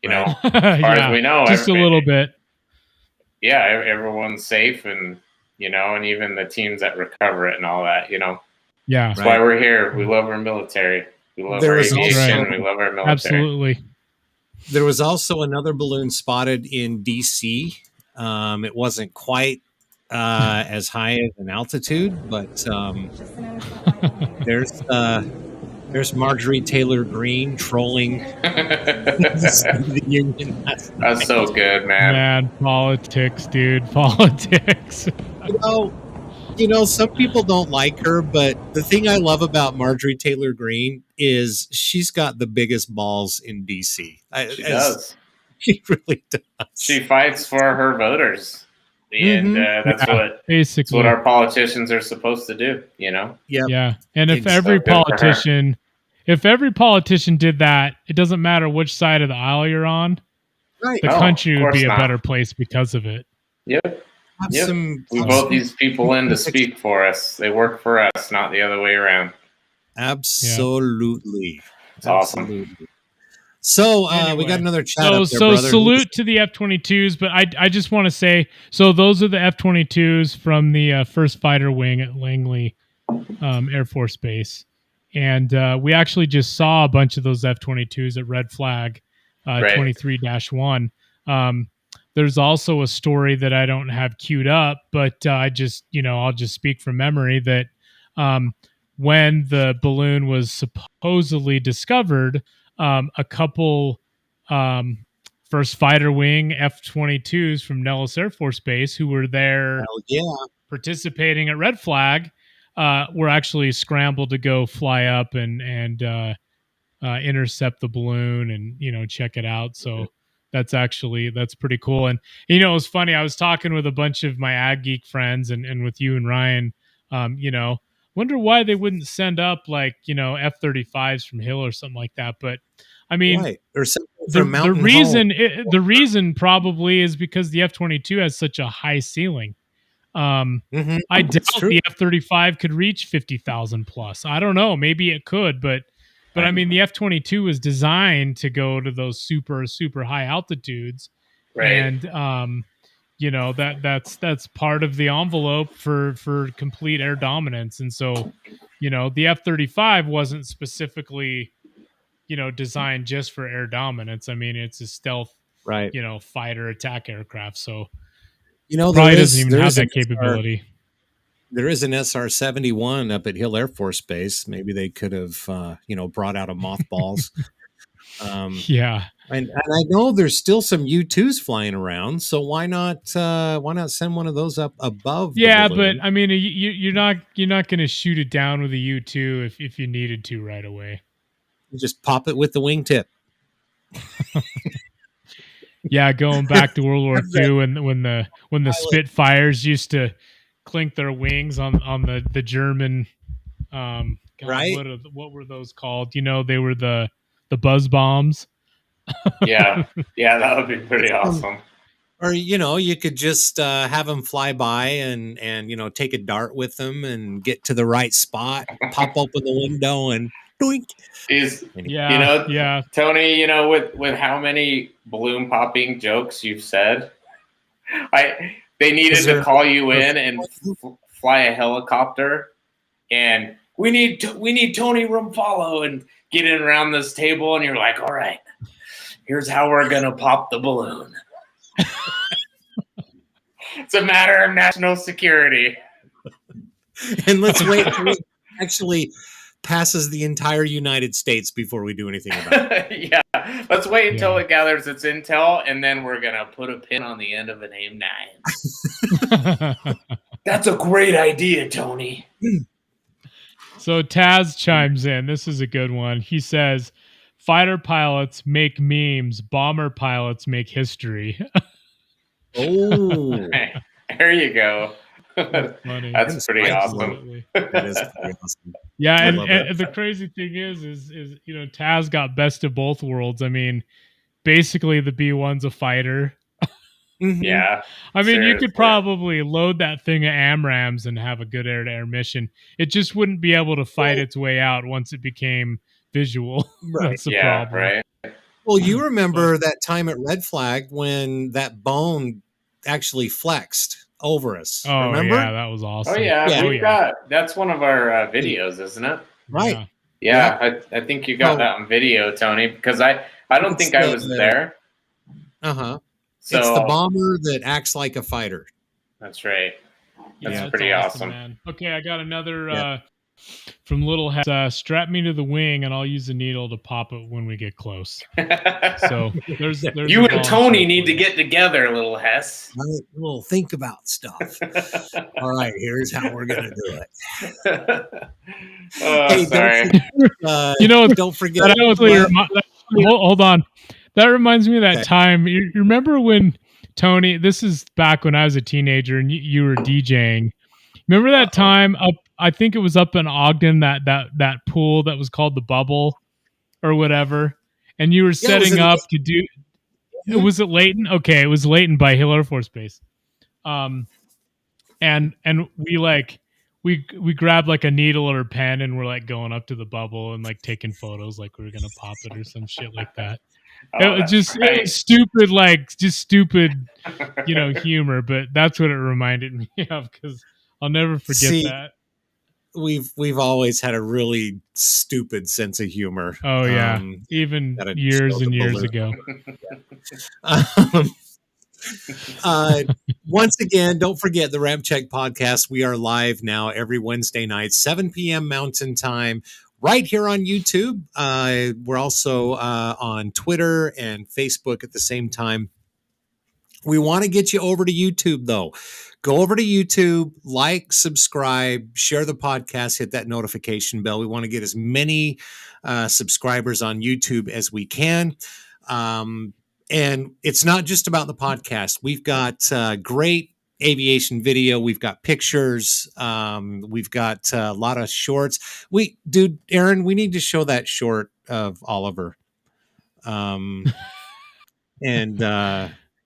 as we know, just a little bit. Yeah, everyone's safe, and and even the teams that recover it and all that. Yeah, that's why we're here. We love our military. We love our aviation. We love our military. Absolutely. There was also another balloon spotted in DC. It wasn't quite as high as an altitude, but there's Marjorie Taylor Greene trolling the Union. That's so good, man. Man, politics, dude. Politics. Some people don't like her, but the thing I love about Marjorie Taylor Greene is she's got the biggest balls in DC. She does. She really does. She fights for her voters, and that's basically what our politicians are supposed to do. Yep. Yeah, and if Exactly. every politician did that, it doesn't matter which side of the aisle you're on. Right. The country would be a better place because of it. Yep. We vote these people in to speak for us. They work for us, not the other way around. Absolutely. It's awesome. So we got another chat up there, so brother. salute to the F-22s, but I just want to say, so those are the F-22s from the 1st Fighter Wing at Langley Air Force Base. And we actually just saw a bunch of those F-22s at Red Flag 23-1. There's also a story that I don't have queued up, but I'll just speak from memory that when the balloon was supposedly discovered, a couple 1st Fighter Wing F-22s from Nellis Air Force Base who were there participating at Red Flag were actually scrambled to go fly up and intercept the balloon and check it out. So that's pretty cool. And it was funny. I was talking with a bunch of my AVGEEK friends and with you and Ryan. Wonder why they wouldn't send up F-35s from Hill or something like that. But I mean, or the reason probably is because the F-22 has such a high ceiling. I doubt the F-35 could reach 50,000 plus. I don't know. Maybe it could, but I mean, the F-22 was designed to go to those super, super high altitudes. Right. And, that's part of the envelope for complete air dominance. And so, the F-35 wasn't specifically, designed just for air dominance. I mean, it's a stealth, fighter attack aircraft. So, probably doesn't even have that capability. There is an SR-71 up at Hill Air Force Base. Maybe they could have, brought out a mothballs. And I know there's still some U-2s flying around. So why not send one of those up above? Yeah, but I mean, you're not going to shoot it down with a U-2 if you needed to right away. You just pop it with the wingtip. Yeah, going back to World War II and when the Spitfires used to clink their wings on the German what were those called? They were the buzz bombs. yeah, that would be pretty awesome. Or you could just have them fly by and take a dart with them and get to the right spot, pop open the window and doink. Tony, with how many balloon popping jokes you've said, they needed to call you in and fly a helicopter, and we need Tony Rumpalo and get in around this table, and you're like, all right, here's how we're gonna pop the balloon. It's a matter of national security. And let's wait until it actually passes the entire United States before we do anything about it. Yeah, let's wait until it gathers its intel, and then we're gonna put a pin on the end of an AIM-9. That's a great idea, Tony. So Taz chimes in. This is a good one. He says, "Fighter pilots make memes. Bomber pilots make history." Oh, there you go. That's funny. That's pretty awesome. That is pretty awesome. Yeah, and the crazy thing is Taz got best of both worlds. I mean, basically the B-1's a fighter. Yeah. I mean, you could probably load that thing of AMRAAMs and have a good air-to-air mission. It just wouldn't be able to fight its way out once it became visual. That's the problem. Right. Well, you remember that time at Red Flag when that bone actually flexed over us. Oh, remember? Yeah, that was awesome. Oh, yeah. That's one of our videos, isn't it? Right. Yeah. I think you got that on video, Tony, because I don't think I was there. Uh-huh. So, it's the bomber that acts like a fighter. That's right. That's Yeah, pretty awesome. Man. Okay, I got another from Little Hess. Strap me to the wing, and I'll use the needle to pop it when we get close. So there's you and Tony need to get together, Little Hess. We'll think about stuff. All right, here's how we're gonna do it. Hey, sorry. Don't forget. hold on. That reminds me of that Okay. time. You remember when Tony? This is back when I was a teenager and you were DJing. Remember that time up? I think it was up in Ogden. That pool that was called the Bubble or whatever. And you were Yeah, it was setting in up to do. Was it Layton? Okay, it was Layton by Hill Air Force Base. And we we grabbed like a needle or a pen and we're like going up to the bubble and like taking photos like we were gonna pop it or some shit like that. It was stupid, like just stupid, humor. But that's what it reminded me of because I'll never forget that. We've always had a really stupid sense of humor. Oh yeah, even years and years ago. Once again, don't forget the RampCheck podcast. We are live now every Wednesday night, 7 p.m. Mountain Time, right here on YouTube. We're also on Twitter and Facebook at the same time. We want to get you over to YouTube, though. Go over to YouTube, like, subscribe, share the podcast, hit that notification bell. We want to get as many subscribers on YouTube as we can. And it's not just about the podcast. We've got great aviation video. We've got pictures. We've got a lot of shorts. Aaron, we need to show that short of Oliver.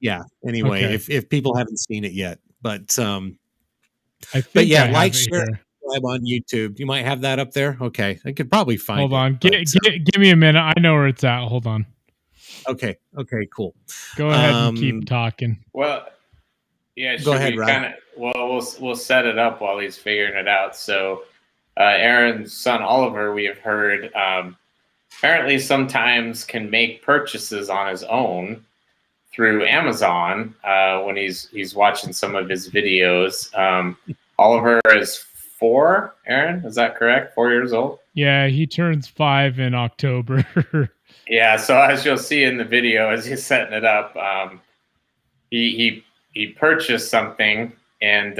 Yeah. Anyway, Okay. if people haven't seen it yet, but I think like, share, subscribe on YouTube. You might have that up there. Okay, I could probably find. Hold on, give me a minute. I know where it's at. Hold on. Okay, cool. Go ahead and keep talking. Well, yeah. Go ahead, Rob. We'll set it up while he's figuring it out. So, Aaron's son Oliver, we have heard, apparently sometimes can make purchases on his own through Amazon when he's watching some of his videos. Oliver is 4. Aaron, is that correct? 4 years old? Yeah, he turns 5 in October. Yeah, so as you'll see in the video, as he's setting it up, he purchased something, and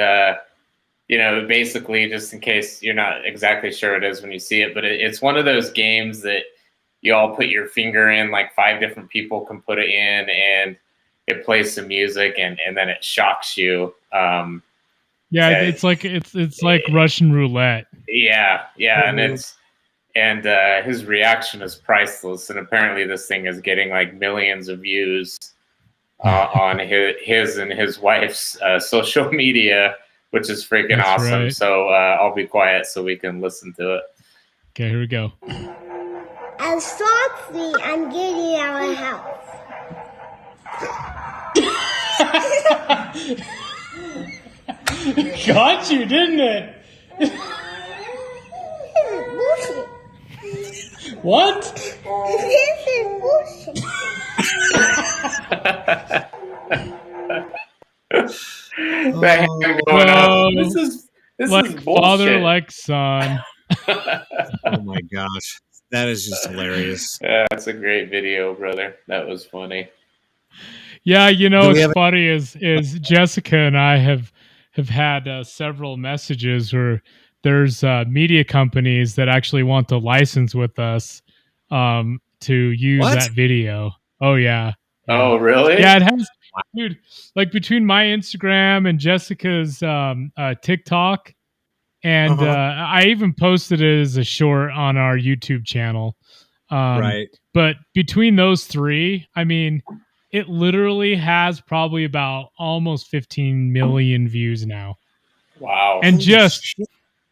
basically, just in case you're not exactly sure what it is when you see it, but it's one of those games that you all put your finger in, like 5 different people can put it in, and it plays some music, and then it shocks you. It's like Russian roulette. Yeah, and his reaction is priceless. And apparently, this thing is getting like millions of views on his and his wife's social media, which is freaking awesome. Right. So I'll be quiet so we can listen to it. Okay, here we go. I'm Foxy. I'm getting our house. Got you, didn't it? Bullshit. What? This is bullshit. This like is bullshit. Father, like son. Oh my gosh, that is just hilarious. That's a great video, brother. That was funny. Yeah, what's funny is Jessica and I have had several messages where there's media companies that actually want to license with us to use that video. Oh yeah. Oh really? Yeah, it has, dude. Like between my Instagram and Jessica's TikTok, and I even posted it as a short on our YouTube channel. Right. But between those 3, I mean, it literally has probably about almost 15 million views now. Wow. And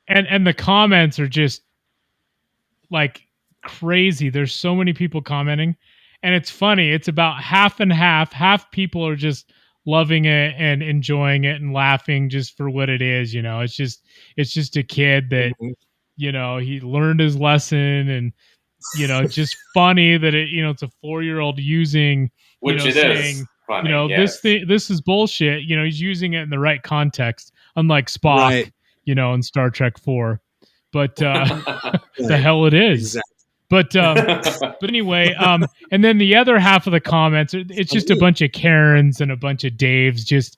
and the comments are just like crazy. There's so many people commenting, and it's funny. It's about half and half. Half people are just loving it and enjoying it and laughing just for what it is. It's just a kid that, he learned his lesson, and, just funny that it's a 4-year-old using, which it saying, is funny, this is bullshit. He's using it in the right context, unlike Spock, in Star Trek 4. But the hell it is. Exactly. But anyway, and then the other half of the comments, it's just a bunch of Karens and a bunch of Daves just,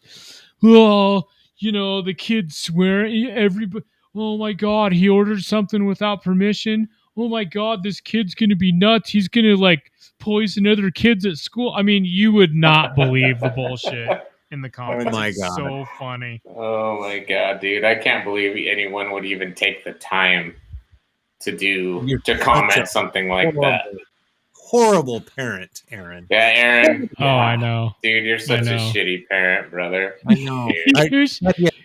the kids swear, everybody, oh my God, he ordered something without permission. Oh my God, this kid's going to be nuts. He's going to poison other kids at school. I mean, you would not believe the bullshit in the comments. my It's God. so funny. Oh my God, dude. I can't believe anyone would even take the time to comment something like that. Horrible parent, Aaron. Yeah, Aaron. Oh, I know. Dude, you're such a shitty parent, brother. I know.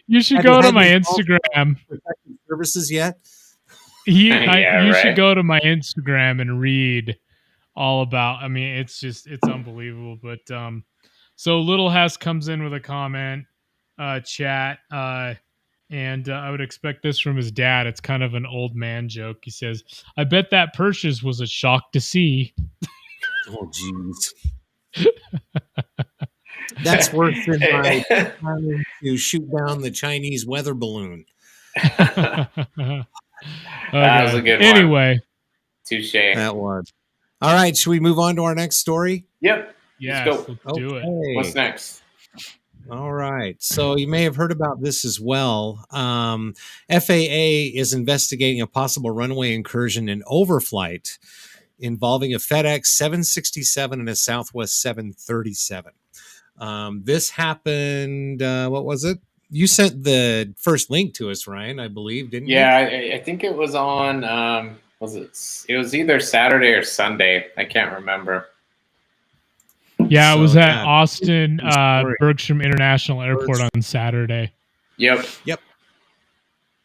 You should go to my Instagram. Services yet? You should go to my Instagram and read all about. I mean, it's unbelievable. But so Little Hess comes in with a comment, chat, and I would expect this from his dad. It's kind of an old man joke. He says, "I bet that purchase was a shock to see." Oh, jeez. That's worse than my trying to shoot down the Chinese weather balloon. Okay. That was a good one. Anyway. Touche. That was. All right. Should we move on to our next story? Yep. Yes, let's do it. What's next? All right. So you may have heard about this as well. FAA is investigating a possible runway incursion and overflight involving a FedEx 767 and a Southwest 737. This happened, what was it? You sent the first link to us, Ryan, I believe, didn't you? Yeah, I think it was on, it was either Saturday or Sunday. I can't remember. Yeah, it was at Austin Bergstrom International Airport on Saturday. Yep.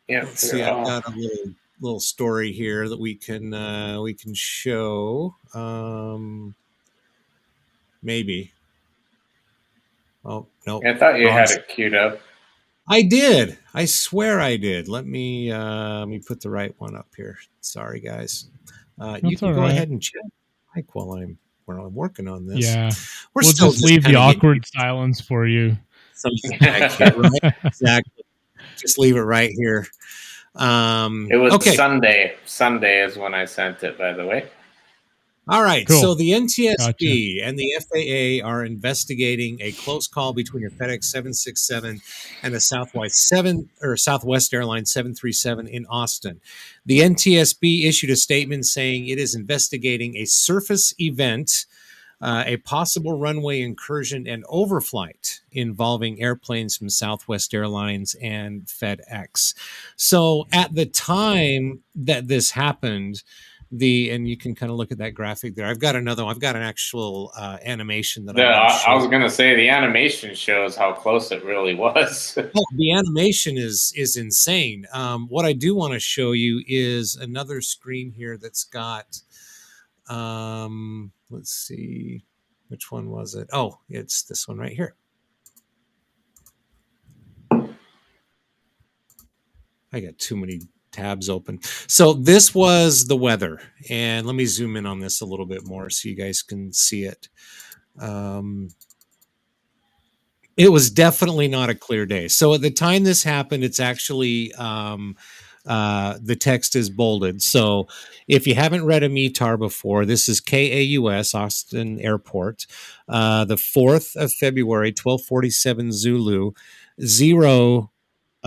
Let's see, I've got a little story here that we can show. Maybe. Oh no! I thought you had it queued up. I did. I swear I did. Let me put the right one up here. Sorry, guys. You can go ahead and check while I'm working on this. Yeah, we'll just leave the awkward silence for you. Something back here, right? Exactly. Just leave it right here. It was Sunday. Sunday is when I sent it, by the way. All right. Cool. So the NTSB and the FAA are investigating a close call between a FedEx 767 and a Southwest Airlines 737 in Austin. The NTSB issued a statement saying it is investigating a surface event, a possible runway incursion and overflight involving airplanes from Southwest Airlines and FedEx. So at the time that this happened, and you can kind of look at that graphic there. I've got another one. I've got an actual animation that I was going to say the animation shows how close it really was. The animation is insane. What I do want to show you is another screen here that's got, let's see, which one was it? Oh, it's this one right here. I got too many tabs open. So this was the weather, and let me zoom in on this a little bit more so you guys can see it. It was definitely not a clear day. So at the time this happened, it's actually the text is bolded. So if you haven't read a METAR before, this is KAUS, Austin Airport, the 4th of February, 1247 Zulu, 0.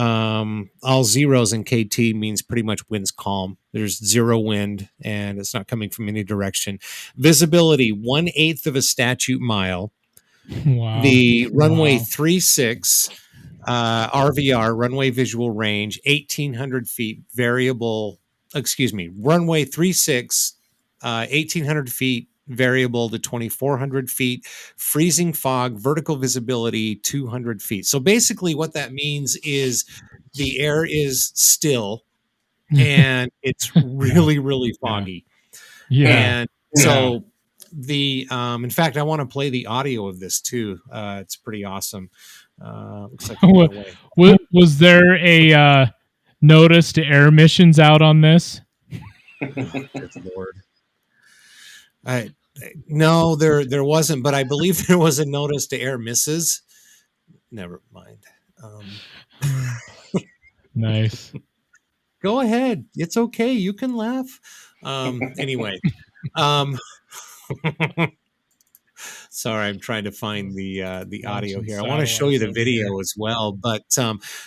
All zeros in KT means pretty much wind's calm. There's zero wind and it's not coming from any direction. Visibility 1/8 of a statute mile. Wow. The runway 36 RVR, runway visual range, 1,800 feet, runway 36, 1,800 feet, variable to 2,400 feet, freezing fog, vertical visibility 200 feet. So basically what that means is the air is still and it's really, really foggy. Yeah. And so in fact, I want to play the audio of this too. It's pretty awesome. Looks like was there a notice to air missions out on this? Good Lord. No, there wasn't, but I believe there was a notice to air misses. Never mind. Nice. Go ahead. It's okay. You can laugh. Anyway. Sorry, I'm trying to find the audio here. I want to show you the video as well. But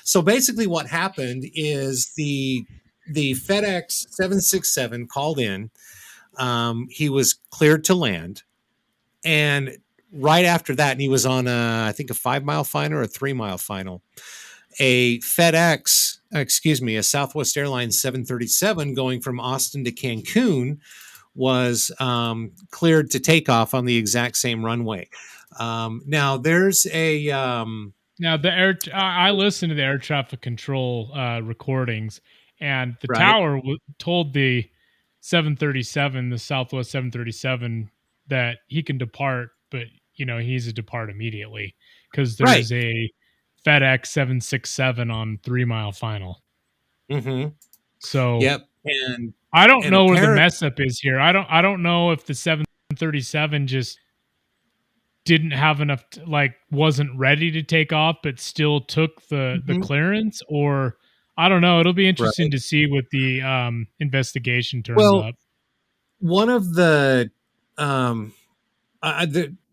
so basically what happened is the FedEx 767 called in. He was cleared to land. And right after that, and he was on I think a 5 mile final or a 3 mile final. A Southwest Airlines 737 going from Austin to Cancun was cleared to take off on the exact same runway. Now there's a now I listened to the air traffic control recordings, and the Right. tower told the 737, the Southwest 737, that he can depart, but he needs to depart immediately because there's a FedEx 767 on 3 mile final. Mm-hmm. So Yep, and I don't know where the mess up is here. I don't know if the 737 just didn't have enough, wasn't ready to take off, but still took the clearance, or I don't know. It'll be interesting to see what the investigation turns up. One of the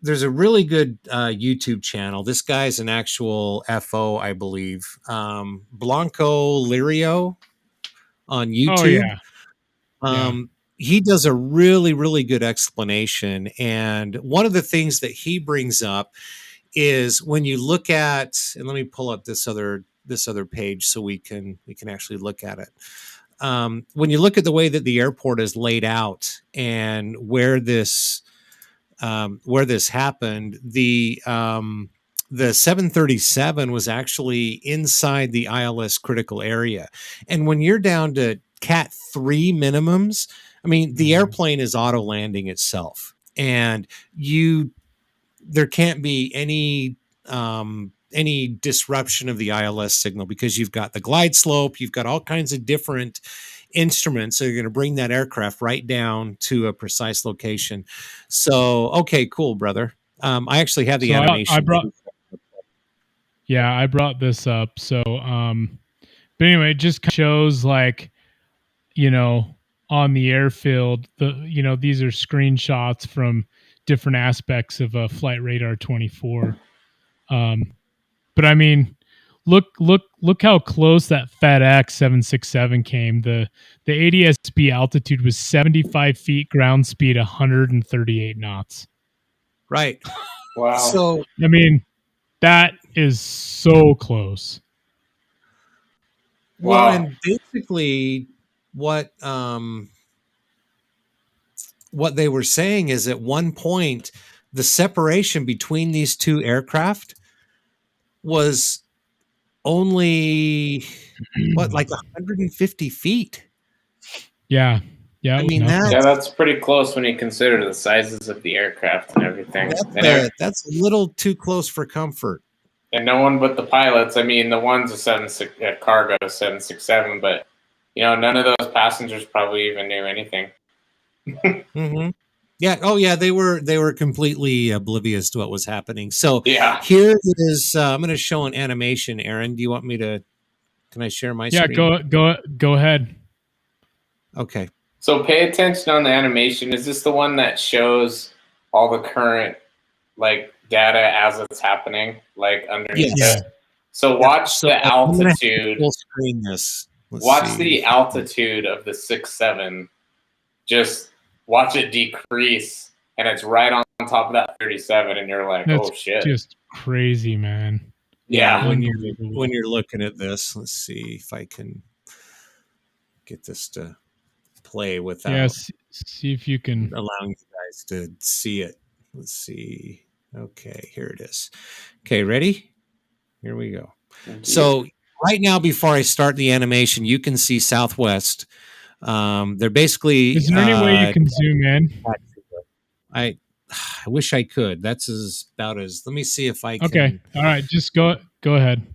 there's a really good YouTube channel. This guy's an actual FO, I believe. Blanco Lirio on YouTube. Oh, yeah. He does a really, really good explanation. And one of the things that he brings up is when you look at, and let me pull up this other page so we can actually look at it. When you look at the way that the airport is laid out and where this happened, the 737 was actually inside the ILS critical area. And when you're down to Cat 3 minimums, I mean, the airplane is auto landing itself, and there can't be any disruption of the ILS signal because you've got the glide slope, you've got all kinds of different instruments. So you're going to bring that aircraft right down to a precise location. So, okay, cool, brother. I actually have the animation. I brought this up. So, but anyway, it just shows on the airfield, these are screenshots from different aspects of a Flight Radar 24. But I mean, look how close that FedEx 767 came. The ADS-B altitude was 75 feet, ground speed 138 knots. Right. Wow. So I mean, that is so close. Wow. Well, and basically what they were saying is at one point the separation between these two aircraft was only like 150 feet. Yeah. I mean, that's pretty close when you consider the sizes of the aircraft and everything. That's a little too close for comfort. And no one but the pilots. I mean, the one's a cargo 767, but none of those passengers probably even knew anything. Mm-hmm. Yeah. Oh, yeah. They were completely oblivious to what was happening. So yeah, here is. I'm going to show an animation. Aaron, do you want me to? Can I share my screen? Yeah. Go ahead. Okay. So pay attention on the animation. Is this the one that shows all the current data as it's happening, underneath it? So watch the altitude. Full screen this. Watch the altitude of the 6.7. Just watch it decrease, and it's right on top of that 37, and you're like, That's oh shit, just crazy, man. Yeah. When you're looking at this, let's see if I can get this to play without. See if you can allowing you guys to see it. Let's see. Okay, here it is. Okay, ready? Here we go. So right now, before I start the animation, you can see Southwest. They're basically. Is there any way you can zoom in? I wish I could. That's about as. Let me see if I can. Okay. All right. Just go ahead.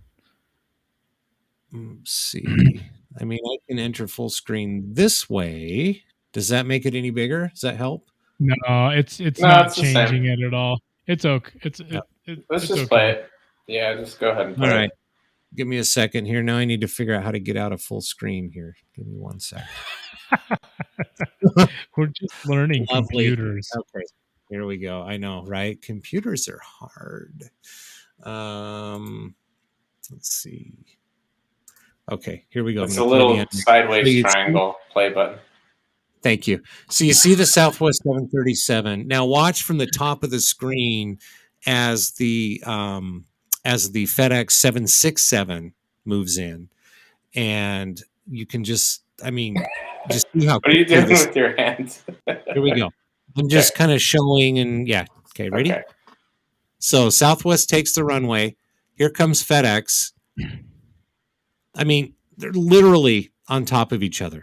Let's see. I mean, I can enter full screen this way. Does that make it any bigger? Does that help? No, it's not changing it at all. It's okay. Let's just play it. Yeah, just go ahead and play it. All right. Give me a second here. Now I need to figure out how to get out of full screen here. Give me 1 second. We're just learning computers. Okay. Here we go. I know, right? Computers are hard. Let's see. Okay, here we go. It's a little sideways triangle play button. Thank you. So you see the Southwest 737. Now watch from the top of the screen as the FedEx 767 moves in, and you can just see how What are you quickly doing this. with your hands? Here we go. I'm just kind of showing, and yeah. Okay, ready? Okay. So Southwest takes the runway. Here comes FedEx. I mean, they're literally on top of each other.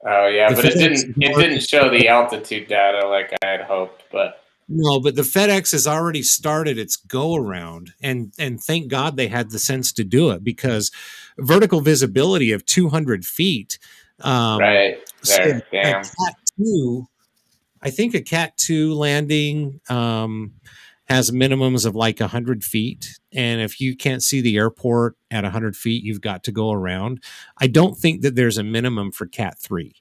Oh yeah, The but it FedEx didn't show the altitude data like I had hoped, but No, but the FedEx has already started its go around, and thank God they had the sense to do it, because vertical visibility of 200 feet. right So there. a Damn. Cat 2, I think a Cat 2 landing has minimums of like 100 feet. And if you can't see the airport at 100 feet, you've got to go around. I don't think that there's a minimum for Cat 3.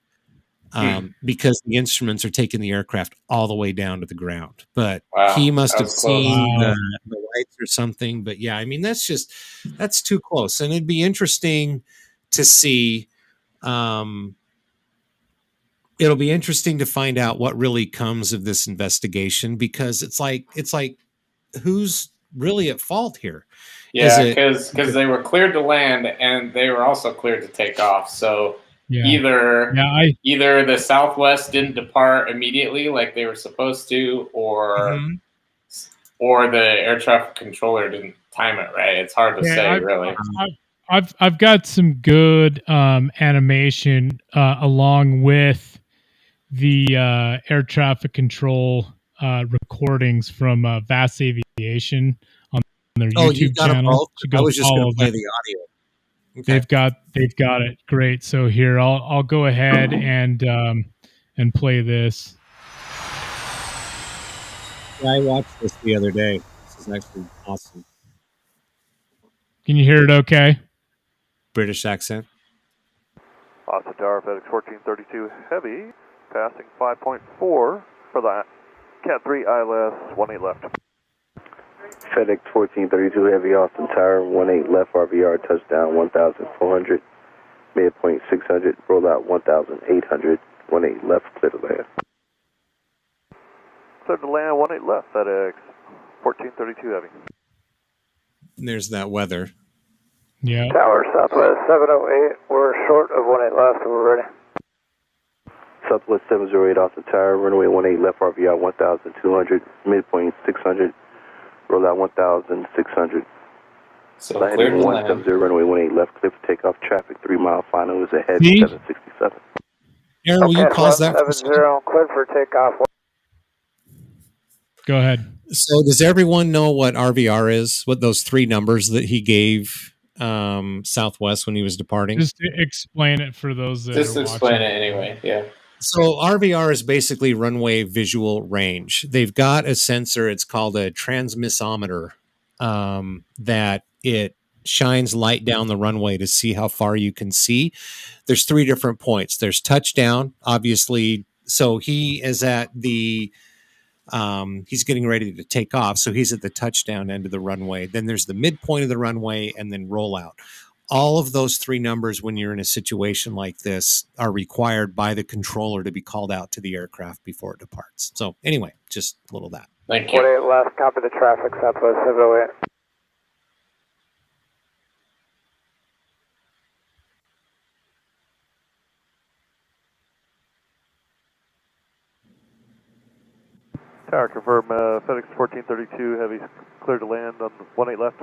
Because the instruments are taking the aircraft all the way down to the ground. But Wow, he must that have was close. seen Wow. the lights or something. But yeah, I mean, that's too close. And it'd be interesting to see. It'll be interesting to find out what really comes of this investigation, because it's like who's really at fault here? Is Yeah, it because they were cleared to land and they were also cleared to take off. So Yeah. either Yeah. either the Southwest didn't depart immediately like they were supposed to, or the air traffic controller didn't time it right. It's hard to say, really. I've got some good animation along with the air traffic control recordings from Vast Aviation on their you've YouTube got them channel. both? Should I go was just going follow to play them. the audio. Okay. They've got it. Great. So here I'll go ahead and play this. I watched this the other day. This is actually awesome. Can you hear it okay? British accent. Austin Tower, FedEx 1432 Heavy, passing 5.4 for that. Cat 3 ILS, 18 left. FedEx 1432 Heavy, Austin Tower, 18 left, RVR, touchdown 1,400, midpoint 600, roll out 1,800, 18 left, clear to land. Clear to land, 18 left, FedEx 1432 Heavy. And there's that weather. Yeah. Tower, Southwest 708, we're short of 18 left, we're ready. Southwest 708, Austin Tower, runway 18 left, RVR 1,200, midpoint 600, roll out 1,600. So Landing 170, runway 18 left, clear for takeoff, traffic 3 mile final is ahead, See? 767. Aaron, will you pause that for a 70, second? clear for takeoff. Go ahead. So does everyone know what RVR is? What those 3 numbers that he gave Southwest when he was departing? Just to explain it for those that just are explain watching. it anyway. Yeah. So RVR is basically runway visual range. They've got a sensor. It's called a transmissometer that it shines light down the runway to see how far you can see. There's 3 different points. There's touchdown, obviously. So he is at the he's getting ready to take off. So he's at the touchdown end of the runway. Then there's the midpoint of the runway and then rollout. All of those 3 numbers, when you're in a situation like this, are required by the controller to be called out to the aircraft before it departs. So anyway, just a little of that. Thank you. 18 left, copy the traffic, Southwest 708. Tower, confirm FedEx 1432 Heavy, clear to land on 18 left.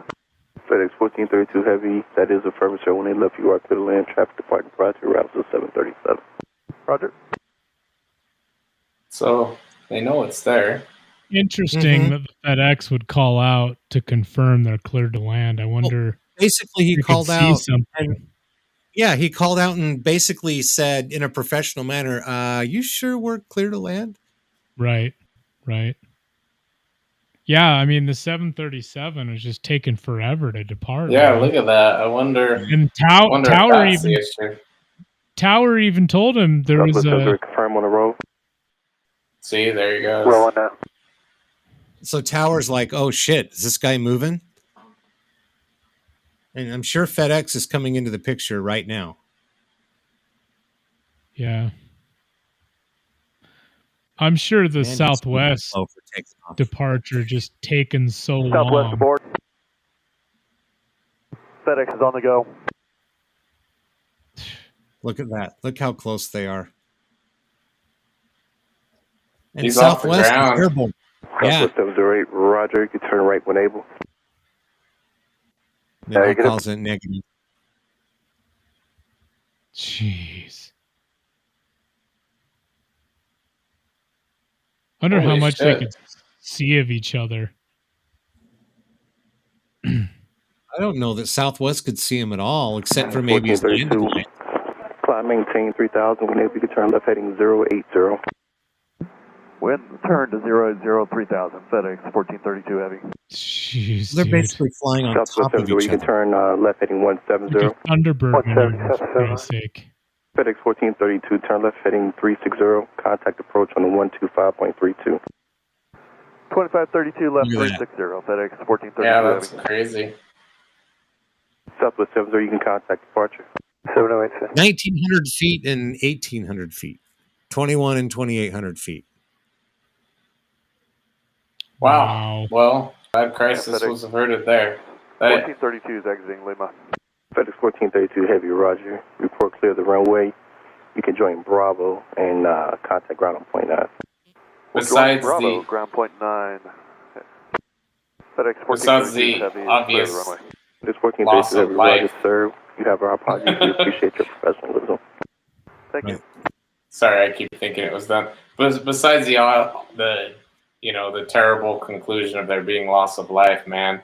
FedEx 1432 Heavy, that is affirmative, sir. 18 left, you are clear to land, traffic departing prior to route 737. Roger. So they know it's there. Interesting that the FedEx would call out to confirm they're cleared to land. I wonder. Basically, he if we called could see out. something. Yeah, he called out and basically said in a professional manner, you sure we're clear to land? Right. Yeah, I mean the 737 is just taking forever to depart. Yeah, man. look at that. I wonder. And Wonder if Tower that's the even issue. Tower even told him there was a. Confirm on the road. See, there he goes. Rolling now. So Tower's like, oh shit, is this guy moving? And I'm sure FedEx is coming into the picture right now. Yeah. I'm sure the Man, Southwest slow for taking off. departure just taken so Southwest long. aboard. FedEx is on the go. Look at that. Look how close they are. And He's off the Southwest is ground. airborne. Yeah. Southwest 708, roger. You can turn right when able. Then he calls it negative. Jeez. I wonder how Holy much shit. they could see of each other. I don't know that Southwest could see him at all, except for maybe his landing line. Climb maintain 3000. When able, you can turn left heading 080. Wind turn to 080 3000. FedEx 1432 heavy. Jeez, They're dude. basically flying on Southwest top of 708, each you can other. turn left heading 170. Like a Thunderbird maneuver, for 177. Christ's sake. FedEx 1432, turn left heading 360. Contact approach on the 125.32. 2532 left Look at that. 360. FedEx 1432 Yeah, that's heavy. crazy. Southwest 70, you can contact departure. 708, sir. 1,900 feet and 1,800 feet. 21 and 2,800 feet. Wow. Well, that crisis FedEx. was averted there. That, 1432 is exiting Lima. FedEx 1432 heavy, roger. Report clear of the runway. You can join Bravo and contact ground on point 9. besides Bravo, the ground point 9. FedEx 1432 besides the heavy, clear obvious the runway. This loss 1432 of heavy, roger, life. sir. You have our apologies. We appreciate your professionalism. Thank you. Sorry, I keep thinking it was them. But besides the terrible conclusion of there being loss of life, man,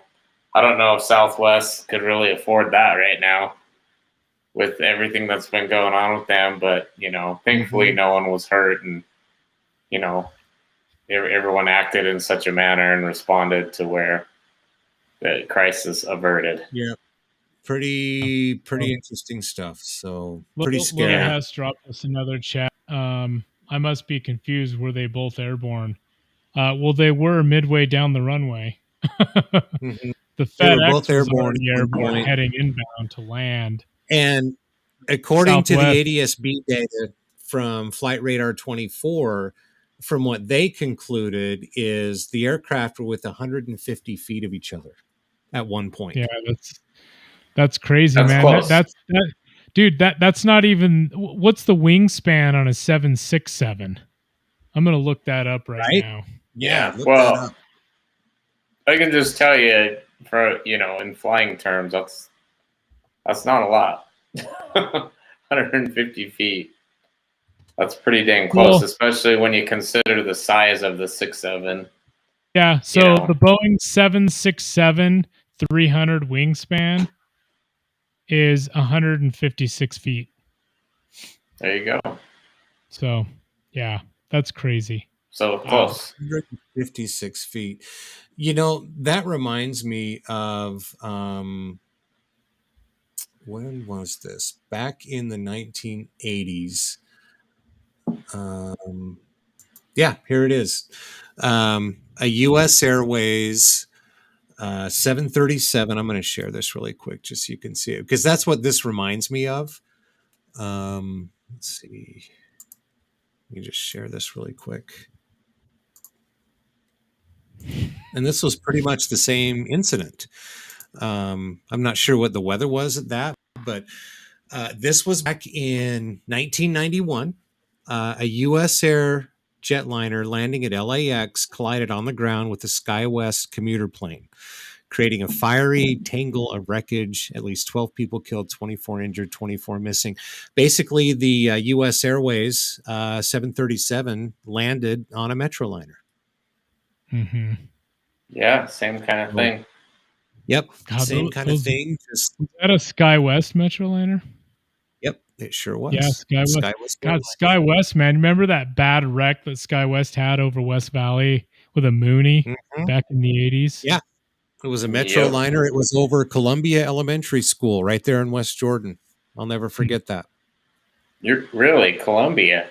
I don't know if Southwest could really afford that right now with everything that's been going on with them. But thankfully no one was hurt, and everyone acted in such a manner and responded to where the crisis averted. Yeah. Pretty interesting stuff. So pretty Little scary. has dropped us another chat. I must be confused. Were they both airborne? Well, they were midway down the runway. Mhm. The They were FedEx both was airborne already at one airborne, point. heading inbound to land. And according to Southwest. the ADS-B data from Flight Radar 24, from what they concluded is the aircraft were within 150 feet of each other at one point. Yeah, that's crazy, That's man. close. Dude, that's not even. What's the wingspan on a 767? I'm gonna look that up right now. Yeah. Look Well, that up. I can just tell you, for in flying terms, that's not a lot. 150 feet. That's pretty dang close, Well, especially when you consider the size of the 67. yeah. So the Boeing 767 300 wingspan is 156 feet. There you go. So, yeah, that's crazy. So close. 156 feet. That reminds me of when was this? Back in the 1980s. Yeah, here it is. A U.S. Airways 737. I'm going to share this really quick just so you can see it, because that's what this reminds me of. Let's see. Let me just share this really quick. And this was pretty much the same incident. I'm not sure what the weather was at that, but this was back in 1991. A U.S. Air jetliner landing at LAX collided on the ground with a SkyWest commuter plane, creating a fiery tangle of wreckage. At least 12 people killed, 24 injured, 24 missing. Basically, the U.S. Airways 737 landed on a Metroliner. Mm-hmm. Yeah, same kind of thing. Yep, God, same kind of thing. Just, was that a SkyWest Metroliner? yep, it sure was. Yeah, SkyWest. God, SkyWest, man. Remember that bad wreck that SkyWest had over West Valley with a Mooney back in the 80s? Yeah, it was a Metroliner. It was over Columbia Elementary School right there in West Jordan. I'll never forget that. You're really Columbia.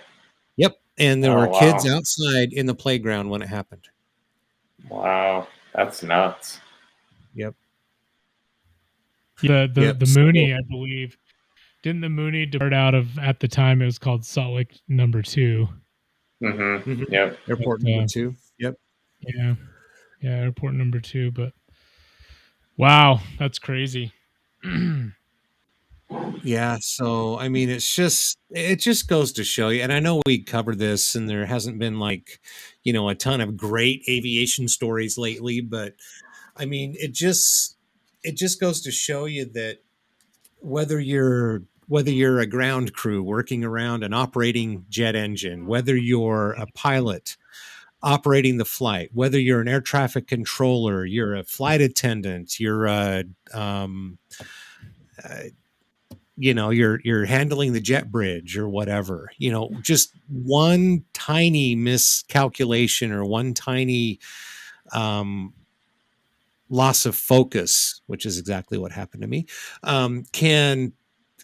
Yep, and there were kids outside in the playground when it happened. Wow, that's nuts. Yep. The Mooney, I believe. Didn't the Mooney depart out of, at the time it was called Salt Lake number 2? Yep. Airport number 2. Yep. Yeah. Yeah. Airport number 2. But wow, that's crazy. Yeah, so I mean, it just goes to show you, and I know we covered this, and there hasn't been like, a ton of great aviation stories lately, but I mean, it just goes to show you that whether you're a ground crew working around an operating jet engine, whether you're a pilot operating the flight, whether you're an air traffic controller, you're a flight attendant, you're a you're handling the jet bridge or whatever, just one tiny miscalculation or one tiny loss of focus, which is exactly what happened to me,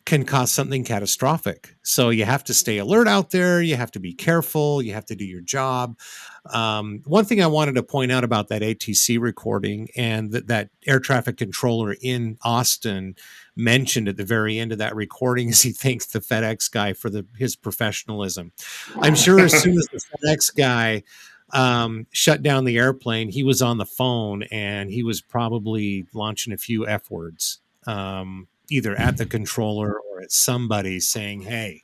can cause something catastrophic. So you have to stay alert out there. You have to be careful. You have to do your job. One thing I wanted to point out about that ATC recording, and that air traffic controller in Austin mentioned at the very end of that recording, is he thanked the FedEx guy for his professionalism. I'm sure as soon as the FedEx guy shut down the airplane, he was on the phone and he was probably launching a few F words, either at the controller or at somebody, saying, hey,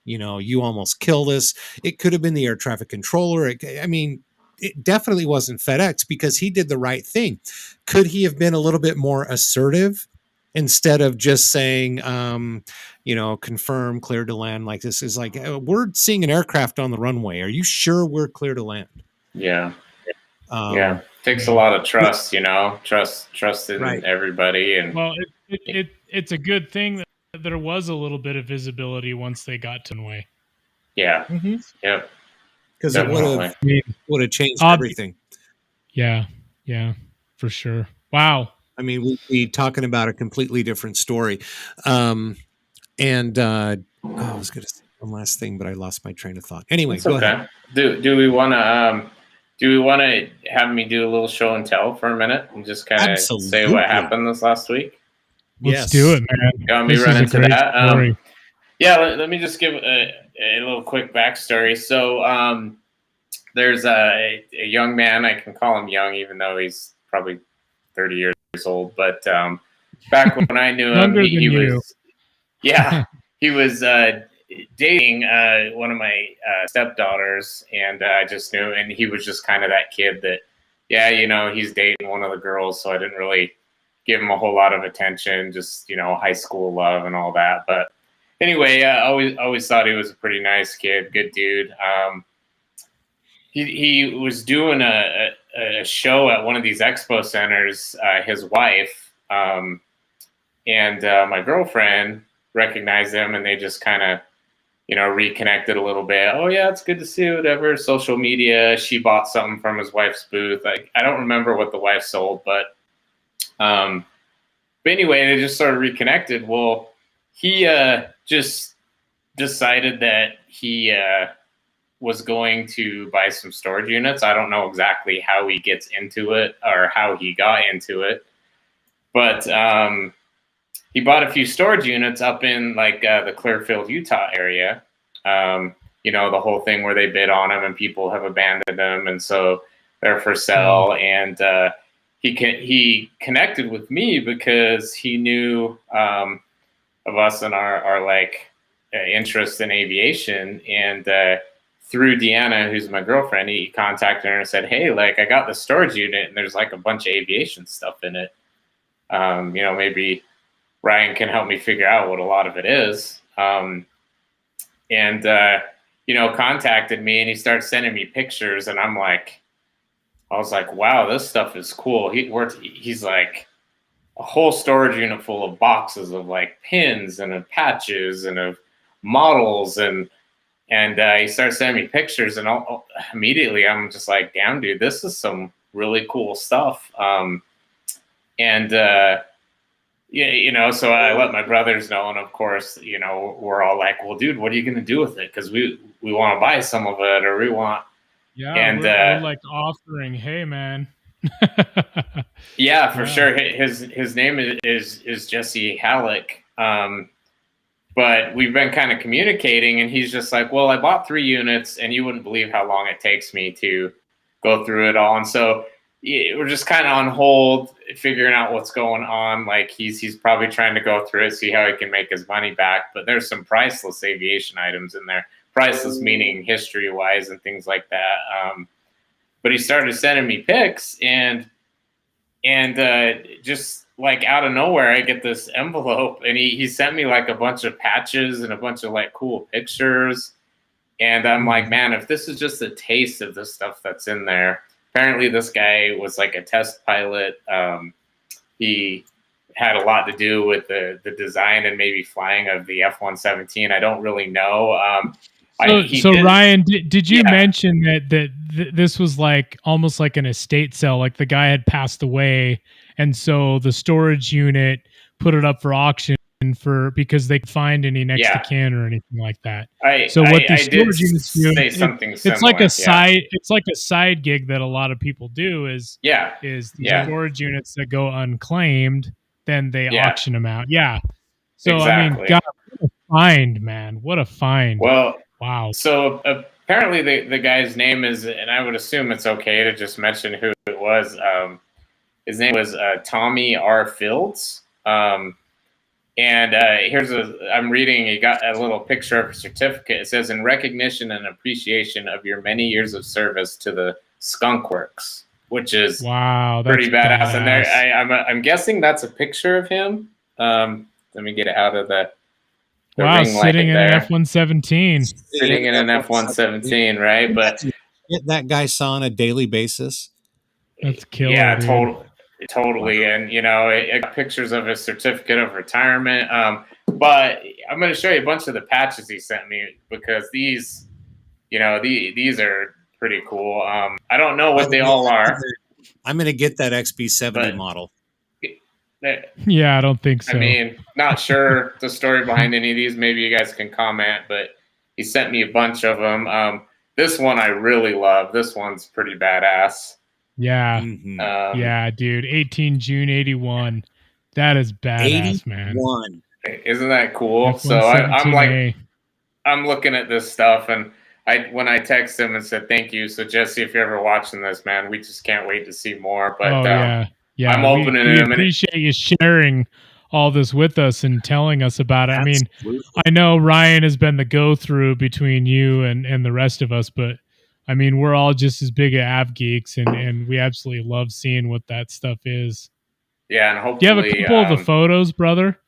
you almost killed us. It could have been the air traffic controller. It definitely wasn't FedEx, because he did the right thing. Could he have been a little bit more assertive instead of just saying, confirm, clear to land? Like, this is like, we're seeing an aircraft on the runway. Are you sure we're clear to land? Yeah. Yeah. Takes a lot of trust, trust in everybody. And well, it's a good thing that there was a little bit of visibility once they got to runway. Yeah. Yep. Because it would have changed everything. Yeah. Yeah, for sure. Wow. I mean, we'd be talking about a completely different story. I was going to say one last thing, but I lost my train of thought. Anyway, go ahead. Do we want to have me do a little show and tell for a minute and just kind of say what happened this last week? Let's do it, man. You want me to run into that? Let me just give a little quick backstory. So there's a young man, I can call him young, even though he's probably 30 years old. But back when I knew him, he was dating one of my stepdaughters, and I just knew, and he was just kind of that kid that, he's dating one of the girls, so I didn't really give him a whole lot of attention, just, high school love and all that. But anyway, I always thought he was a pretty nice kid, good dude. He was doing a show at one of these expo centers, his wife, and my girlfriend recognized him, and they just kind of, reconnected a little bit. Oh yeah, it's good to see you, whatever. Social media. She bought something from his wife's booth. I don't remember what the wife sold, but anyway, they just sort of reconnected. Well, he just decided that he was going to buy some storage units. I don't know exactly how he gets into it or how he got into it, but he bought a few storage units up in the Clearfield, Utah area. The whole thing where they bid on them and people have abandoned them, and so they're for sale. And he connected with me because he knew of us and our interest in aviation. And through Deanna, who's my girlfriend, he contacted her and said, "Hey, I got the storage unit and there's a bunch of aviation stuff in it. Maybe Ryan can help me figure out what a lot of it is." Contacted me, and he started sending me pictures, and I was like, wow, this stuff is cool. He's like a whole storage unit full of boxes of pins and of patches and of models, and he started sending me pictures, and immediately I'm just like, damn, dude, this is some really cool stuff. So I let my brothers know, and of course, we're all like, well, dude, what are you going to do with it? Because we want to buy some of it, or we want. Yeah, and we're offering, hey, man. Yeah, for sure. His name is Jesse Halleck, but we've been kind of communicating, and he's just like, well, I bought 3 units, and you wouldn't believe how long it takes me to go through it all. And so we're just kind of on hold, figuring out what's going on. Like he's probably trying to go through it, see how he can make his money back. But there's some priceless aviation items in there. Priceless meaning history-wise and things like that. But he started sending me pics, and just like out of nowhere, I get this envelope, and he sent me like a bunch of patches and a bunch of like cool pictures. And I'm like, man, if this is just a taste of the stuff that's in there. Apparently this guy was like a test pilot. He had a lot to do with the design and maybe flying of the F-117. I don't really know. Ryan, did you mention that this was like almost like an estate sale? Like the guy had passed away, and so the storage unit put it up for auction because they could find any next to kin or anything like that. It's like a side gig that a lot of people do is the storage units that go unclaimed, then they auction them out. Yeah. So exactly. I mean, God, what a find, man. What a find. Well, wow. So apparently the guy's name is, and I would assume it's okay to just mention who it was. His name was Tommy R. Fields. And I'm reading, he got a little picture of a certificate. It says, in recognition and appreciation of your many years of service to the Skunk Works, which is pretty badass. And there, I'm guessing that's a picture of him. Let me get it out of the ring sitting in an F-117. Sitting in an F-117, right? But that guy saw on a daily basis. That's killer. Yeah, dude. Totally. And, I got pictures of his certificate of retirement. But I'm going to show you a bunch of the patches he sent me because these are pretty cool. I don't know what they all are. I'm going to get that XB70 model. Yeah, I don't think so. I mean, not sure the story behind any of these. Maybe you guys can comment, but he sent me a bunch of them. This one I really love. This one's pretty badass. Yeah. Yeah, dude. 18 June 81. That is badass, 81. Man. Isn't that cool? So I'm looking at this stuff, and when I text him and said thank you. So Jesse, if you're ever watching this, man, we just can't wait to see more. But yeah, I'm opening it. We appreciate you sharing all this with us and telling us about it. Absolutely. I mean, I know Ryan has been the go-through between you and the rest of us, but I mean, we're all just as big at AVGEEKs, and we absolutely love seeing what that stuff is. Yeah, and hopefully... Do you have a couple of the photos, brother?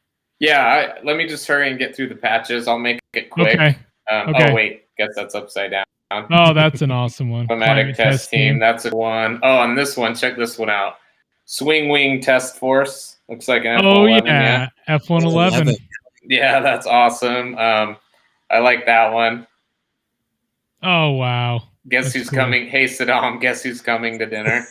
Yeah, let me just hurry and get through the patches. I'll make it quick. Okay. Oh, wait. Guess that's upside down. Oh, that's an awesome one. Climatic test team. That's a one. Oh, and this one. Check this one out. Swing Wing Test Force. Looks like an F-111. Oh, yeah. F-111. Yeah, that's awesome. I like that one. Oh, wow. Guess who's coming? Hey, Saddam, guess who's coming to dinner?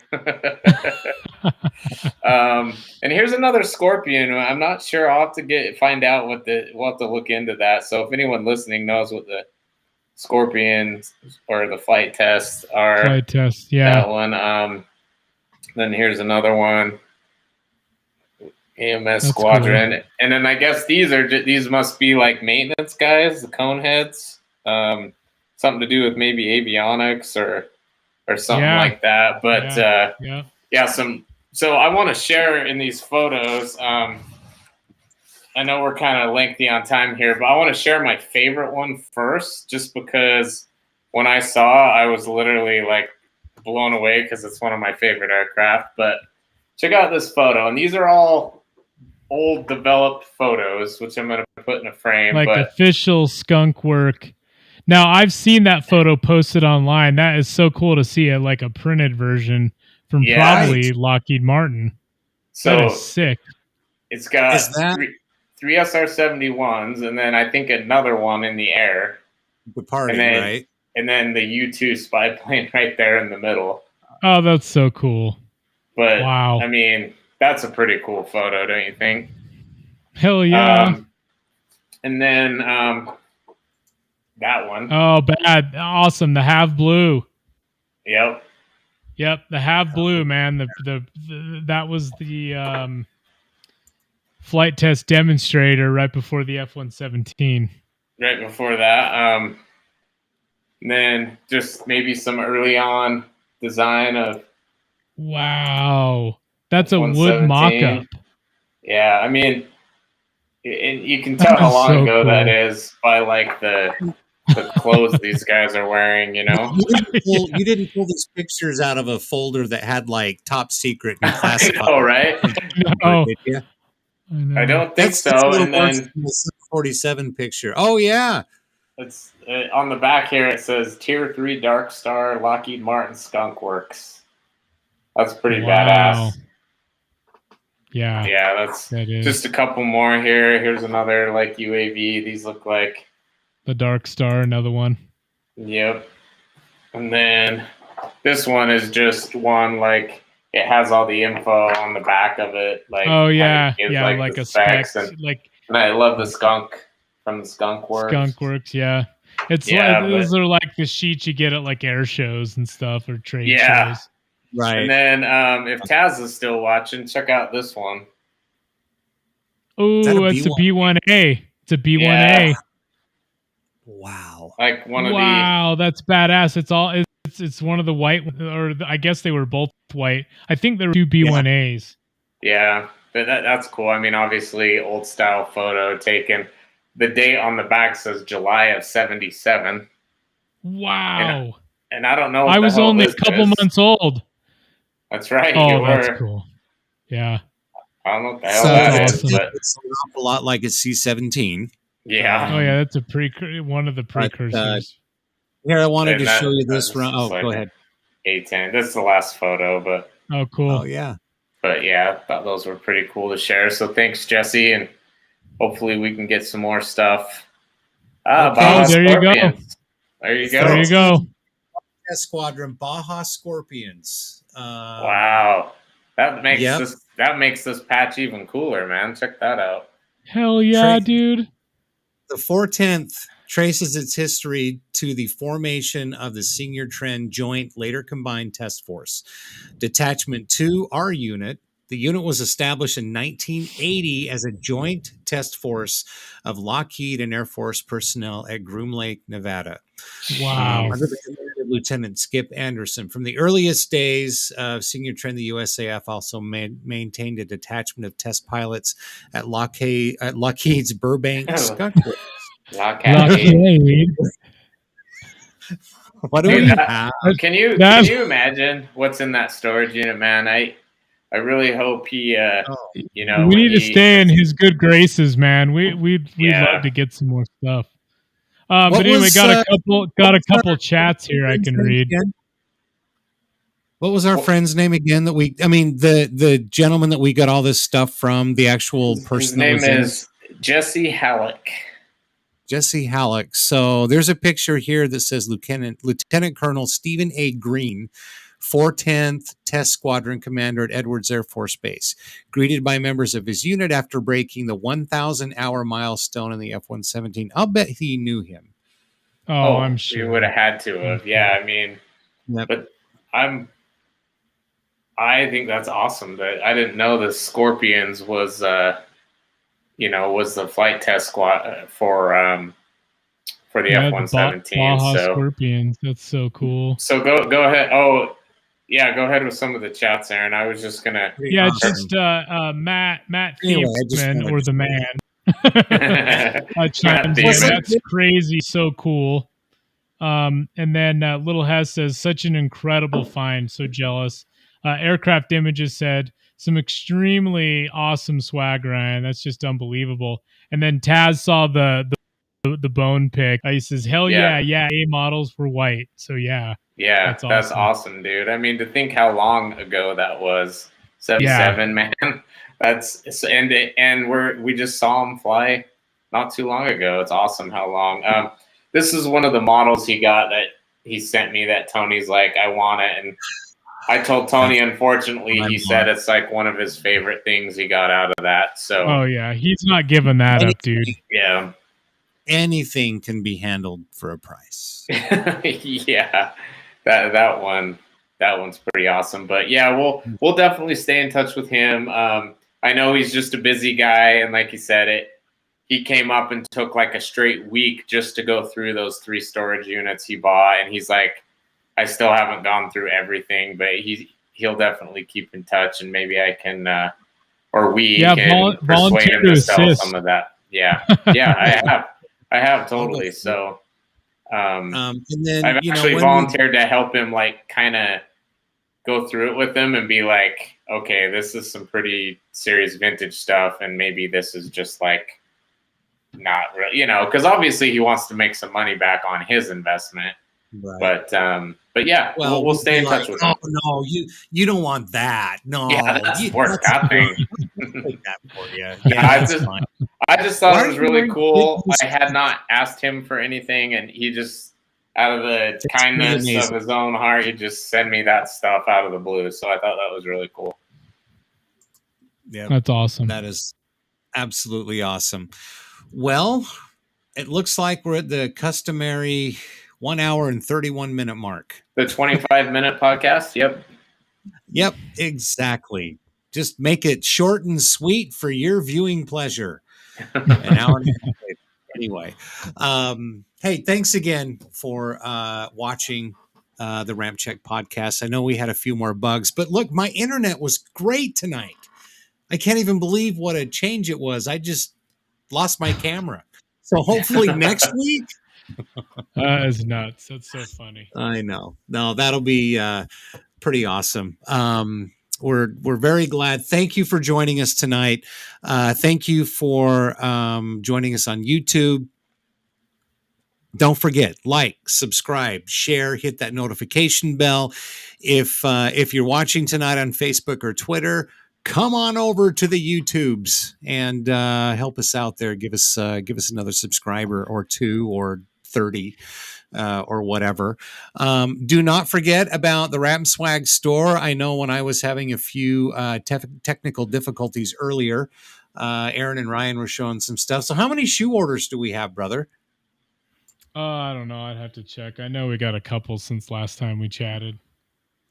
And here's another Scorpion. I'm not sure. I'll have to find out we'll have to look into that. So if anyone listening knows what the Scorpion or the flight tests are. Flight test, yeah. That one. Then here's another one. AMS That's Squadron. Cool. And then I guess these must be like maintenance guys, the cone heads. Something to do with maybe avionics or something like that. But so I want to share in these photos. I know we're kind of lengthy on time here, but I want to share my favorite one first, just because when I saw, I was literally like blown away because it's one of my favorite aircraft. But check out this photo, and these are all old developed photos, which I'm going to put in a frame. Like official skunk work. Now, I've seen that photo posted online. That is so cool to see it, like a printed version from probably Lockheed Martin. So that is sick. It's got three SR-71s, and then I think another one in the air. Departing, right? And then the U-2 spy plane right there in the middle. Oh, that's so cool. But, wow. I mean, that's a pretty cool photo, don't you think? Hell yeah. And then... that one. Oh, bad. Awesome. The Have Blue. Yep. The Have Blue, man. That was the flight test demonstrator right before the F-117. Right before that. And then just maybe some early on design of. Wow. That's a wood 117. mock-up. Yeah, I mean, and you can tell how long ago that is by like the clothes these guys are wearing, you know. You didn't pull these pictures out of a folder that had like top secret and classified. I know, right? No. Did you? I don't think so. And then the 47 picture. Oh yeah, it's on the back here. It says Tier 3 Dark Star Lockheed Martin Skunk Works. That's pretty badass. Yeah. Yeah, that is. Just a couple more here. Here's another like UAV. These look like the Dark Star, another one. Yep. And then this one is just one like it has all the info on the back of it. Like like a specs and I love the skunk from the Skunk Works. Skunk Works, yeah. It's like those are like the sheets you get at like air shows and stuff or trade shows. Right. And then if Taz is still watching, check out this one. Oh, it's a B-1A. It's a B-1A. Yeah. Wow. Like one of the. Wow, that's badass. It's one of the white, or I guess they were both white. I think there were two B-1As. Yeah, but that's cool. I mean, obviously, old style photo taken. The date on the back says July of '77. Wow. And I don't know. I was only a couple months old. That's right. Oh, that's cool. Yeah. I don't know what the hell that is, but it's an awful lot like a C-17. Yeah. Oh yeah, that's one of the precursors. Here, I wanted to show you this run. Oh, go ahead. A10. That's the last photo, but. Oh, cool. Oh yeah. But yeah, I thought those were pretty cool to share. So thanks, Jesse, and hopefully we can get some more stuff. There you go. There you go. There you go. Squadron Baja Scorpions. Wow, that makes this patch even cooler, man. Check that out. Hell yeah, dude. The 410th traces its history to the formation of the Senior Trend Joint Later Combined Test Force. Detachment 2, our unit. The unit was established in 1980 as a joint test force of Lockheed and Air Force personnel at Groom Lake, Nevada. Wow. Under the command of Lieutenant Skip Anderson. From the earliest days of Senior Trend, the USAF also maintained a detachment of test pilots at Lockheed's Burbank Skunk Works. Lockheed. What do we have? Can you imagine what's in that storage unit, man? I really hope he, we need to stay in his good graces, man. We'd love to get some more stuff. But anyway, got a couple chats here I can read. What was our friend's name again? The gentleman that we got all this stuff from, the actual person. His name is Jesse Halleck. Jesse Halleck. So there's a picture here that says Lieutenant Colonel Stephen A. Green, 410th Test Squadron Commander at Edwards Air Force Base, greeted by members of his unit after breaking the 1,000-hour milestone in the F-117. I'll bet he knew him. Oh, I'm sure. You would have had to have. Yeah, I mean, but I think that's awesome. That I didn't know the Scorpions was the flight test squad for the F-117. Baja Scorpions. That's so cool. So go ahead. Oh, yeah, go ahead with some of the chats, Aaron. I was just gonna. Yeah, just Matt Thiefman, or the man. That's crazy, so cool. And then Little Hess says, such an incredible find, so jealous. Aircraft Images said, some extremely awesome swag, Ryan. That's just unbelievable. And then Taz saw the bone pick. He says, hell yeah, A models were white. So yeah. Yeah, that's awesome, dude. I mean, to think how long ago that was. 77, man. We just saw him fly not too long ago. It's awesome how long. This is one of the models he got that he sent me that Tony's like, I want it. And I told Tony, unfortunately, he said it's like one of his favorite things he got out of that. So. Oh yeah, he's not giving that up, dude. Yeah. Anything can be handled for a price. Yeah. That one's pretty awesome. But yeah, we'll definitely stay in touch with him. I I know he's just a busy guy, and like he said, he came up and took like a straight week just to go through those 3 storage units he bought, and he's like, I still haven't gone through everything, but he'll definitely keep in touch, and maybe I can or we can persuade him to sell some of that. Yeah, I have totally. So, and then I've actually volunteered to help him, like, kind of go through it with him and be like, okay, this is some pretty serious vintage stuff, and maybe this is just like not really, because obviously he wants to make some money back on his investment. Right. But yeah, we'll stay in touch with him. No, you don't want that. No, yeah, that's worth nothing. Take that for you. Yeah, I just thought it was really cool. I had not asked him for anything, and he just, out of the kindness of his own heart, he just sent me that stuff out of the blue. So I thought that was really cool. Yeah, that's awesome. That is absolutely awesome. Well, it looks like we're at the customary 1 hour and 31-minute mark. The 25-minute podcast? Yep, exactly. Just make it short and sweet for your viewing pleasure. An hour and a half later. Anyway, hey, thanks again for watching the RampCheck podcast. I know we had a few more bugs, but look, my internet was great tonight. I can't even believe what a change it was. I just lost my camera. So hopefully next week. That is nuts. That's so funny. I know. No, that'll be pretty awesome. We're very glad. Thank you for joining us tonight. Thank you for joining us on YouTube. Don't forget, like, subscribe, share, hit that notification bell. If you're watching tonight on Facebook or Twitter, come on over to the YouTubes and help us out there. Give us another subscriber or 2 or 30 or whatever. Do not forget about the Ramp Swag store. I know when I was having a few technical difficulties earlier, Aaron and Ryan were showing some stuff. So how many shoe orders do we have, brother? I don't know. I'd have to check. I know we got a couple since last time we chatted.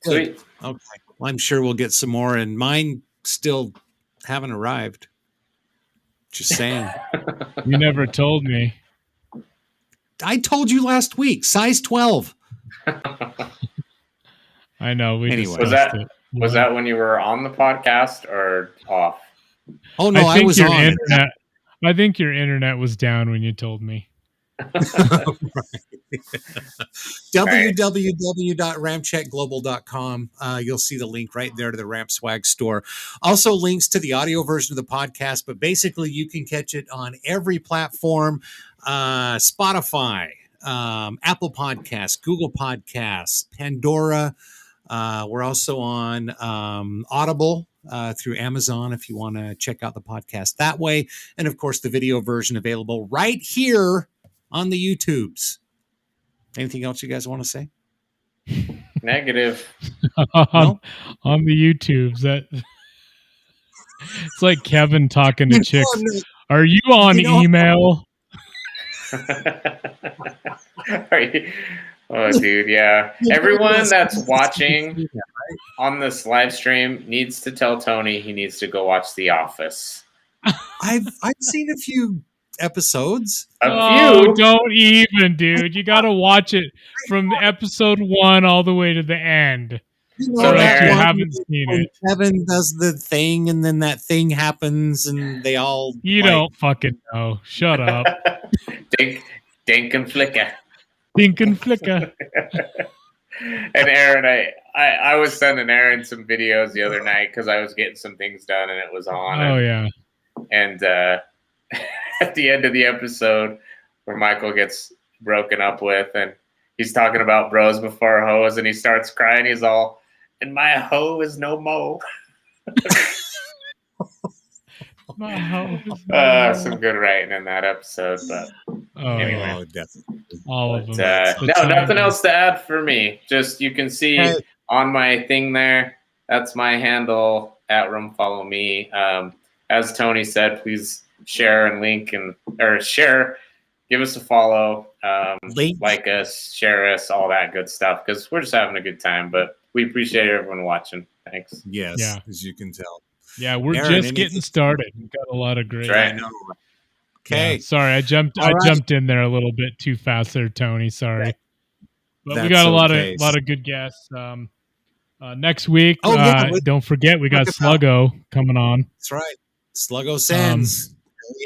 Sweet. Okay. Well, I'm sure we'll get some more, and mine still haven't arrived. Just saying. You never told me. I told you last week, size 12. I know. Anyway, was that when you were on the podcast or off? Oh no, I was on. I think your internet was down when you told me. www.rampcheckglobal.com. You'll see the link right there to the Ramp Swag store. Also links to the audio version of the podcast, but basically you can catch it on every platform. Spotify, Apple Podcasts, Google Podcasts, Pandora. We're also on Audible through Amazon if you want to check out the podcast that way. And of course, the video version available right here on the YouTubes. Anything else you guys want to say? Negative. No? On the YouTubes. That it's like Kevin talking to chicks. Are you on email? Oh, dude, yeah. Everyone that's watching on this live stream needs to tell Tony he needs to go watch The Office. I've seen a few episodes. Oh, don't even, dude. You got to watch it from episode 1 all the way to the end. So you haven't seen it. Kevin does the thing, and then that thing happens, and they all. You don't fucking know. Shut up. Dink and flicker. Dink and flicker. And Aaron, I was sending Aaron some videos the other night because I was getting some things done, and it was on. Oh, yeah. And at the end of the episode where Michael gets broken up with, and he's talking about bros before hoes, and he starts crying. He's all, and my hoe is no mo. My hoe is no mo. Some good writing in that episode, but anyway. Definitely. All of them. No, nothing else to add for me. Just you can see on my thing there, that's my handle at Room Follow Me. As Tony said, please share and link or share, give us a follow, like us, share us, all that good stuff, because we're just having a good time. But we appreciate everyone watching. Thanks. Yes, as you can tell. Yeah, we're Aaron, just getting started. We've got a lot of great. That's right. I know. Okay. Yeah, sorry, I jumped in there a little bit too fast there, Tony. Sorry. But we got a lot of good guests. Next week, don't forget we got Sluggo coming on. That's right. Sluggo sends.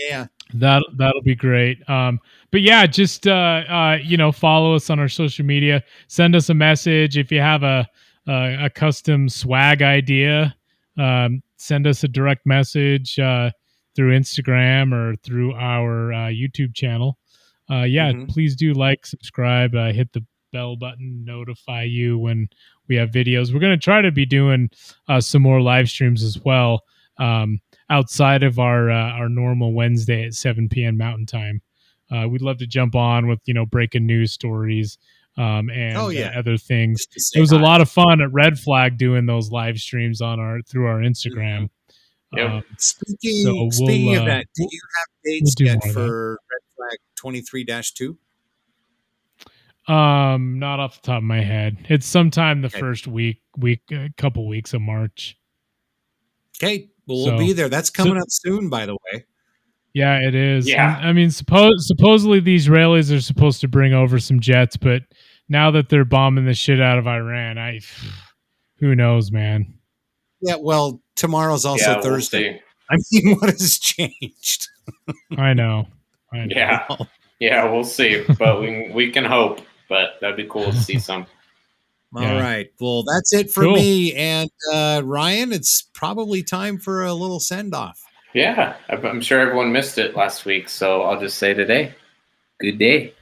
Yeah. That'll be great. But yeah, just follow us on our social media. Send us a message if you have a custom swag idea. Send us a direct message through Instagram or through our YouTube channel. Please do like, subscribe, hit the bell button, notify you when we have videos. We're going to try to be doing some more live streams as well. Outside of our normal Wednesday at 7 p.m. Mountain Time. We'd love to jump on with, breaking news stories and other things. It was a lot of fun at Red Flag doing those live streams through our Instagram. Speaking of that, do you have dates yet for Red Flag 23-2? Not off the top of my head. It's sometime the first couple weeks of March. Okay. Well, we'll be there. That's coming up soon, by the way. Yeah, it is. Yeah. And, I mean, supposedly these Israelis are supposed to bring over some jets, but now that they're bombing the shit out of Iran, who knows, man? Yeah, well, tomorrow's also Thursday. I mean, what has changed? I know. Yeah, we'll see. But we can hope. But that'd be cool to see some. All right. Well, that's it for me. And Ryan, it's probably time for a little send-off. Yeah, I'm sure everyone missed it last week, so I'll just say today, good day.